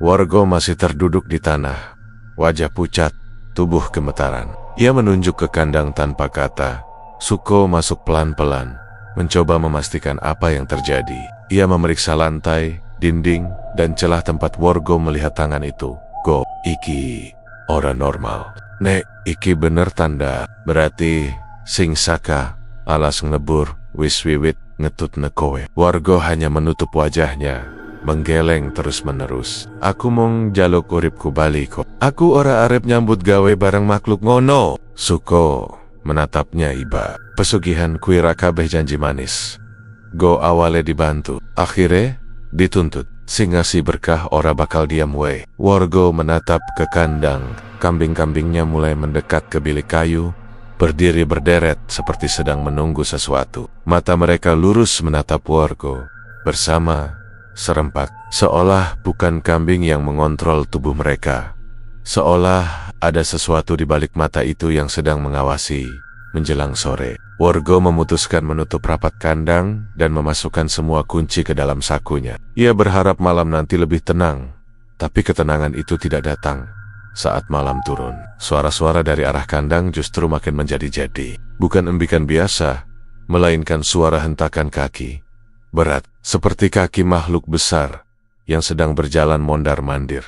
Wargo masih terduduk di tanah, wajah pucat, tubuh gemetaran. Ia menunjuk ke kandang tanpa kata. Suko masuk pelan-pelan, mencoba memastikan apa yang terjadi. Ia memeriksa lantai, dinding, dan celah tempat Wargo melihat tangan itu. "Go, iki ora normal. Nek, iki bener tanda. Berarti sing saka alas ngebur wis wiwit ngetut nekowe." Wargo hanya menutup wajahnya, menggeleng terus-menerus. "Aku mung jaluk uripku bali kok. Aku ora arep nyambut gawe bareng makhluk ngono." Suko menatapnya iba. "Pesugihan kuira kabeh janji manis. Go awale dibantu, akhirnya dituntut. Sing ngasih berkah ora bakal diam we." Wargo menatap ke kandang. Kambing-kambingnya mulai mendekat ke bilik kayu, berdiri berderet seperti sedang menunggu sesuatu. Mata mereka lurus menatap Wargo, bersama, serempak. Seolah bukan kambing yang mengontrol tubuh mereka. Seolah ada sesuatu di balik mata itu yang sedang mengawasi. Menjelang sore, Wargo memutuskan menutup rapat kandang dan memasukkan semua kunci ke dalam sakunya. Ia berharap malam nanti lebih tenang, tapi ketenangan itu tidak datang. Saat malam turun, suara-suara dari arah kandang justru makin menjadi-jadi. Bukan embikan biasa, melainkan suara hentakan kaki. Berat, seperti kaki makhluk besar yang sedang berjalan mondar-mandir.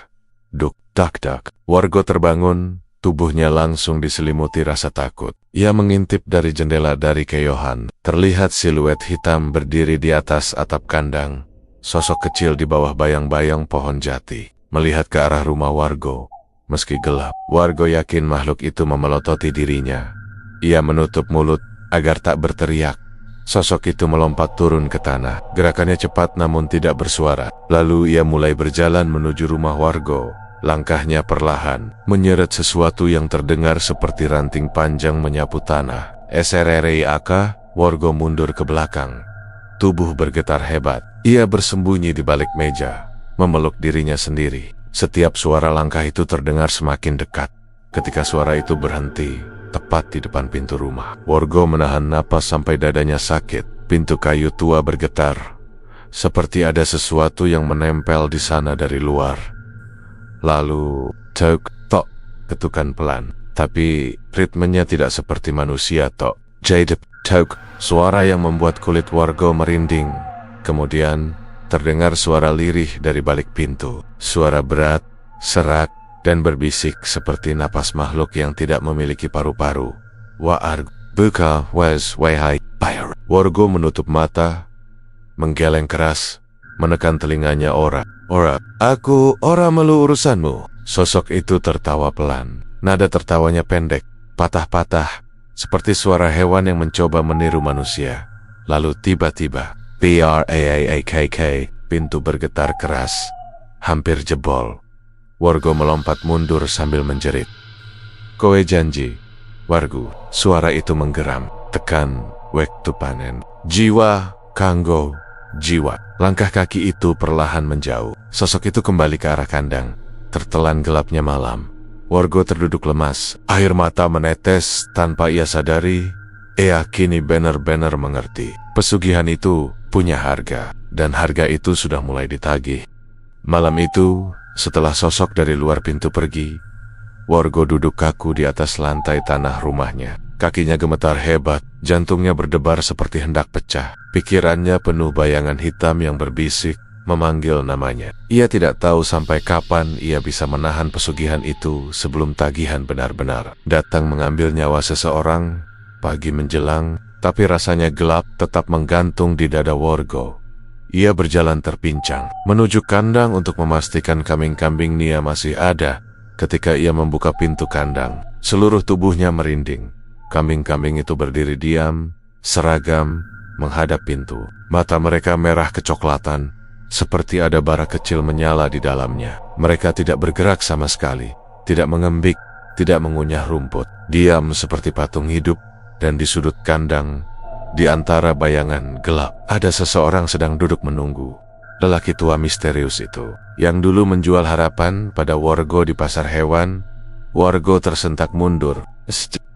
Duk, dak, dak. Wargo terbangun, tubuhnya langsung diselimuti rasa takut. Ia mengintip dari jendela dari keyohan. Terlihat siluet hitam berdiri di atas atap kandang. Sosok kecil di bawah bayang-bayang pohon jati. Melihat ke arah rumah Wargo. Meski gelap, Wargo yakin makhluk itu memelototi dirinya. Ia menutup mulut agar tak berteriak. Sosok itu melompat turun ke tanah. Gerakannya cepat namun tidak bersuara. Lalu ia mulai berjalan menuju rumah Wargo. Langkahnya perlahan, menyeret sesuatu yang terdengar seperti ranting panjang menyapu tanah. SRRIAK, Wargo mundur ke belakang. Tubuh bergetar hebat. Ia bersembunyi di balik meja, memeluk dirinya sendiri. Setiap suara langkah itu terdengar semakin dekat. Ketika suara itu berhenti, tepat di depan pintu rumah, Wargo menahan napas sampai dadanya sakit. Pintu kayu tua bergetar, seperti ada sesuatu yang menempel di sana dari luar. Lalu, tok, tok, ketukan pelan. Tapi ritmenya tidak seperti manusia tok. Jadep, tok, suara yang membuat kulit Wargo merinding. Kemudian, terdengar suara lirih dari balik pintu. Suara berat, serak, dan berbisik seperti napas makhluk yang tidak memiliki paru-paru. Waar, buka, wes, wehai, bayar. Wargo menutup mata, menggeleng keras, menekan telinganya ora. "Ora, aku ora melu urusanmu." Sosok itu tertawa pelan. Nada tertawanya pendek, patah-patah, seperti suara hewan yang mencoba meniru manusia. Lalu tiba-tiba, PRAAKK, pintu bergetar keras, hampir jebol. Wargo melompat mundur sambil menjerit. "Kowe janji, Wargu." Suara itu menggeram, tekan, wektu panen. Jiwa, kanggo, jiwa. Langkah kaki itu perlahan menjauh. Sosok itu kembali ke arah kandang. Tertelan gelapnya malam. Wargo terduduk lemas. Air mata menetes tanpa ia sadari. Ia kini benar-benar mengerti. Pesugihan itu punya harga. Dan harga itu sudah mulai ditagih. Malam itu, setelah sosok dari luar pintu pergi, Wargo duduk kaku di atas lantai tanah rumahnya. Kakinya gemetar hebat, jantungnya berdebar seperti hendak pecah. Pikirannya penuh bayangan hitam yang berbisik, memanggil namanya. Ia tidak tahu sampai kapan ia bisa menahan pesugihan itu sebelum tagihan benar-benar datang mengambil nyawa seseorang. Pagi menjelang, tapi rasanya gelap tetap menggantung di dada Wargo. Ia berjalan terpincang, menuju kandang untuk memastikan kambing-kambing Nia masih ada. Ketika ia membuka pintu kandang, seluruh tubuhnya merinding. Kambing-kambing itu berdiri diam, seragam, menghadap pintu. Mata mereka merah kecoklatan, seperti ada bara kecil menyala di dalamnya. Mereka tidak bergerak sama sekali, tidak mengembik, tidak mengunyah rumput. Diam seperti patung hidup, dan di sudut kandang, di antara bayangan gelap, ada seseorang sedang duduk menunggu. Lelaki tua misterius itu, yang dulu menjual harapan pada Wargo di pasar hewan. Wargo tersentak mundur.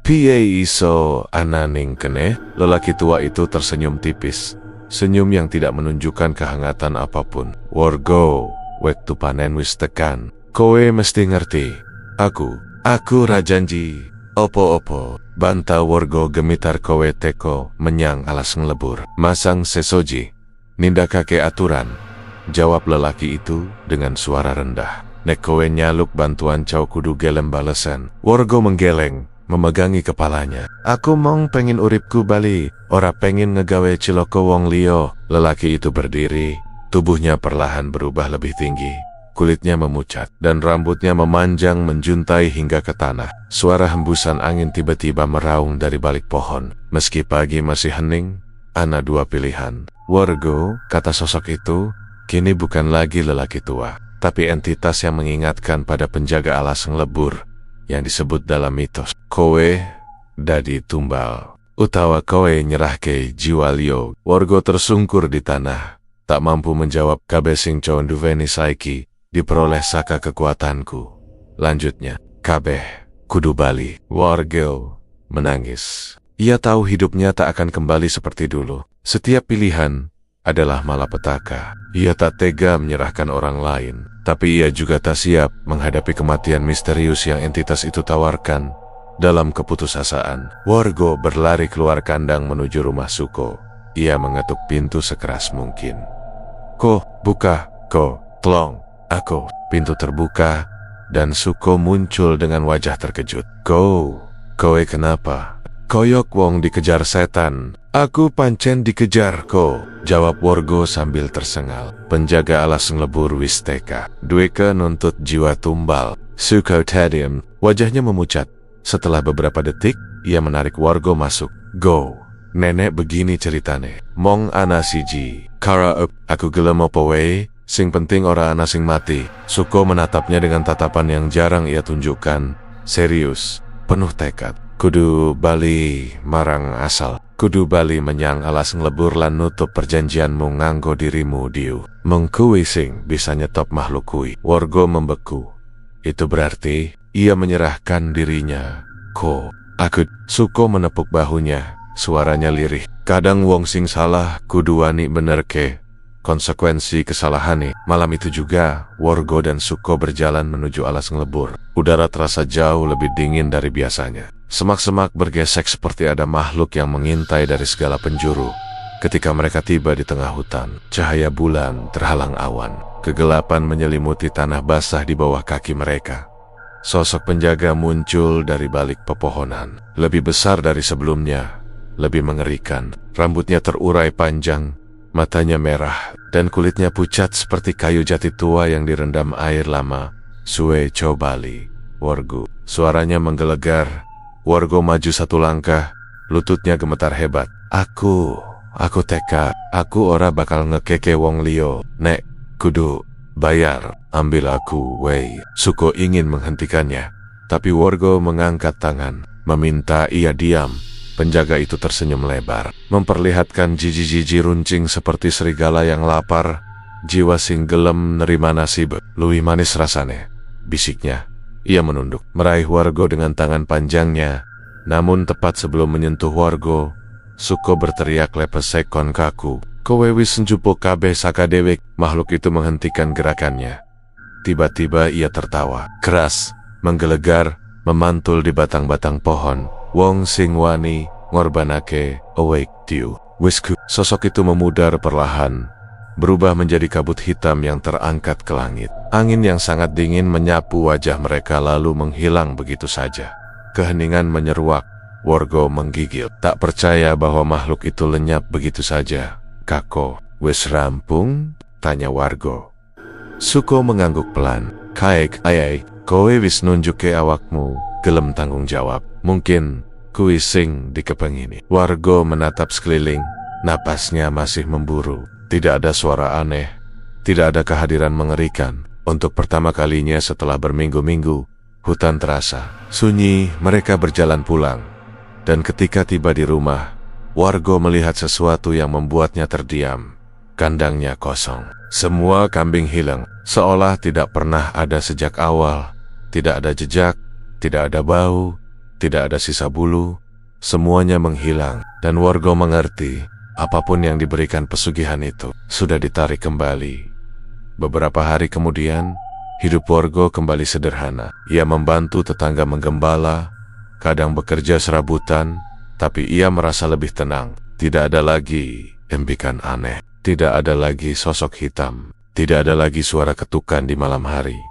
Piye iso ananing kene? Lelaki tua itu tersenyum tipis. Senyum yang tidak menunjukkan kehangatan apapun. Wargo, wektu panen wis tekan. Kowe mesti ngerti. Aku rajanji. Opo-opo, bantah Wargo gemitar kowe teko menyang alas ngelebur. Masang sesoji, nindakake aturan, jawab lelaki itu dengan suara rendah. Nek kowe nyaluk bantuan cau kudu gelem balesan. Wargo menggeleng, memegangi kepalanya. Aku mong pengen uripku bali, ora pengen ngegawe ciloko wong liyo. Lelaki itu berdiri, tubuhnya perlahan berubah lebih tinggi. Kulitnya memucat, dan rambutnya memanjang menjuntai hingga ke tanah. Suara hembusan angin tiba-tiba meraung dari balik pohon. Meski pagi masih hening, ana dua pilihan. Wargo, kata sosok itu, kini bukan lagi lelaki tua, tapi entitas yang mengingatkan pada penjaga alas ngelebur yang disebut dalam mitos. Kowe dadi tumbal, utawa kowe nyerahke jiwa liyo. Wargo tersungkur di tanah, tak mampu menjawab. Kabeh sing cowen duweni saiki diperoleh saka kekuatanku. Lanjutnya, kabeh kudu bali. Wargo menangis. Ia tahu hidupnya tak akan kembali seperti dulu. Setiap pilihan adalah malapetaka. Ia tak tega menyerahkan orang lain, tapi ia juga tak siap menghadapi kematian misterius yang entitas itu tawarkan. Dalam keputusasaan, Wargo berlari keluar kandang menuju rumah Suko. Ia mengetuk pintu sekeras mungkin. Ko, buka, ko, tolong. Aku. Pintu terbuka, dan Suko muncul dengan wajah terkejut. Kowe kenapa? Koyok wong dikejar setan. Aku pancen dikejar ko, jawab Wargo sambil tersengal. Penjaga alas ngelebur wis teka. Dueke nuntut jiwa tumbal. Suko tadiam, wajahnya memucat. Setelah beberapa detik, ia menarik Wargo masuk. Go. Nenek begini ceritane. Mong ana siji. Kara aku gelem opo wae. Sing penting ora ana sing mati. Suko menatapnya dengan tatapan yang jarang ia tunjukkan. Serius, penuh tekad. Kudu bali marang asal. Kudu bali menyang alas ngelebur lan nutup perjanjianmu nganggo dirimu diu. Mengkui sing bisa nyetop makhluk kui. Wargo membeku. Itu berarti ia menyerahkan dirinya. Aku. Suko menepuk bahunya. Suaranya lirih. Kadang wong sing salah kudu wani bener ke konsekuensi kesalahan nih. Malam itu juga, Wargo dan Suko berjalan menuju alas ngelebur. Udara terasa jauh lebih dingin dari biasanya. Semak-semak bergesek seperti ada makhluk yang mengintai dari segala penjuru. Ketika mereka tiba di tengah hutan, cahaya bulan terhalang awan. Kegelapan menyelimuti tanah basah di bawah kaki mereka. Sosok penjaga muncul dari balik pepohonan. Lebih besar dari sebelumnya, lebih mengerikan. Rambutnya terurai panjang, matanya merah, dan kulitnya pucat seperti kayu jati tua yang direndam air lama. Sue Cobali, Wargo. Suaranya menggelegar. Wargo maju satu langkah, lututnya gemetar hebat. Aku tekad. Aku ora bakal ngekeke wong liyo. Nek, kudu bayar. Ambil aku, wey. Suko ingin menghentikannya, tapi Wargo mengangkat tangan, meminta ia diam. Penjaga itu tersenyum lebar, memperlihatkan jiji-jiji runcing seperti serigala yang lapar. Jiwa sing gelem nerima nasib, luwih manis rasane, bisiknya. Ia menunduk, meraih Wargo dengan tangan panjangnya. Namun tepat sebelum menyentuh Wargo, Suko berteriak lepesek kon kaku. Kowe wis njupuk kabeh sakadewek. Makhluk itu menghentikan gerakannya. Tiba-tiba ia tertawa keras, menggelegar, memantul di batang-batang pohon. Wong sing wani ngorbanake awake dew. Wisku. Sosok itu memudar perlahan, berubah menjadi kabut hitam yang terangkat ke langit. Angin yang sangat dingin menyapu wajah mereka lalu menghilang begitu saja. Keheningan menyeruak. Wargo menggigil, tak percaya bahwa makhluk itu lenyap begitu saja. Kako, wis rampung? Tanya Wargo. Suko mengangguk pelan. Kaek, ayai, kowe wis nunjuke awakmu, gelem tanggung jawab. Mungkin kuwi sing dikepengini. Wargo menatap sekeliling, napasnya masih memburu. Tidak ada suara aneh, tidak ada kehadiran mengerikan. Untuk pertama kalinya setelah berminggu-minggu, hutan terasa sunyi. Mereka berjalan pulang, dan ketika tiba di rumah, Wargo melihat sesuatu yang membuatnya terdiam. Kandangnya kosong. Semua kambing hilang, seolah tidak pernah ada sejak awal. Tidak ada jejak, tidak ada bau, tidak ada sisa bulu. Semuanya menghilang, dan Wargo mengerti apapun yang diberikan pesugihan itu sudah ditarik kembali. Beberapa hari kemudian, hidup Wargo kembali sederhana. Ia membantu tetangga menggembala, kadang bekerja serabutan, tapi ia merasa lebih tenang. Tidak ada lagi embikan aneh, tidak ada lagi sosok hitam, tidak ada lagi suara ketukan di malam hari.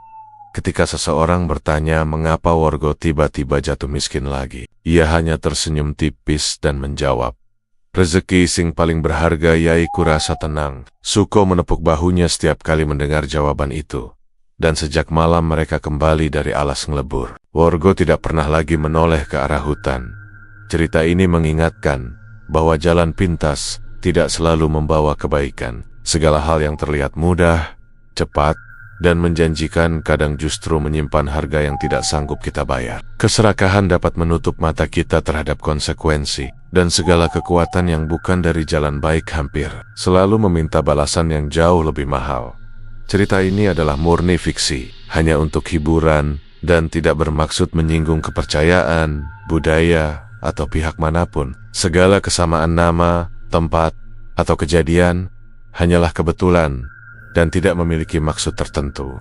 Ketika seseorang bertanya mengapa Wargo tiba-tiba jatuh miskin lagi, ia hanya tersenyum tipis dan menjawab, rezeki sing paling berharga yai kurasa tenang. Suko menepuk bahunya setiap kali mendengar jawaban itu. Dan sejak malam mereka kembali dari alas ngelebur. Wargo tidak pernah lagi menoleh ke arah hutan. Cerita ini mengingatkan bahwa jalan pintas tidak selalu membawa kebaikan. Segala hal yang terlihat mudah, cepat, dan menjanjikan kadang justru menyimpan harga yang tidak sanggup kita bayar. Keserakahan dapat menutup mata kita terhadap konsekuensi, dan segala kekuatan yang bukan dari jalan baik hampir selalu meminta balasan yang jauh lebih mahal. Cerita ini adalah murni fiksi, hanya untuk hiburan, dan tidak bermaksud menyinggung kepercayaan, budaya, atau pihak manapun. Segala kesamaan nama, tempat, atau kejadian hanyalah kebetulan dan tidak memiliki maksud tertentu.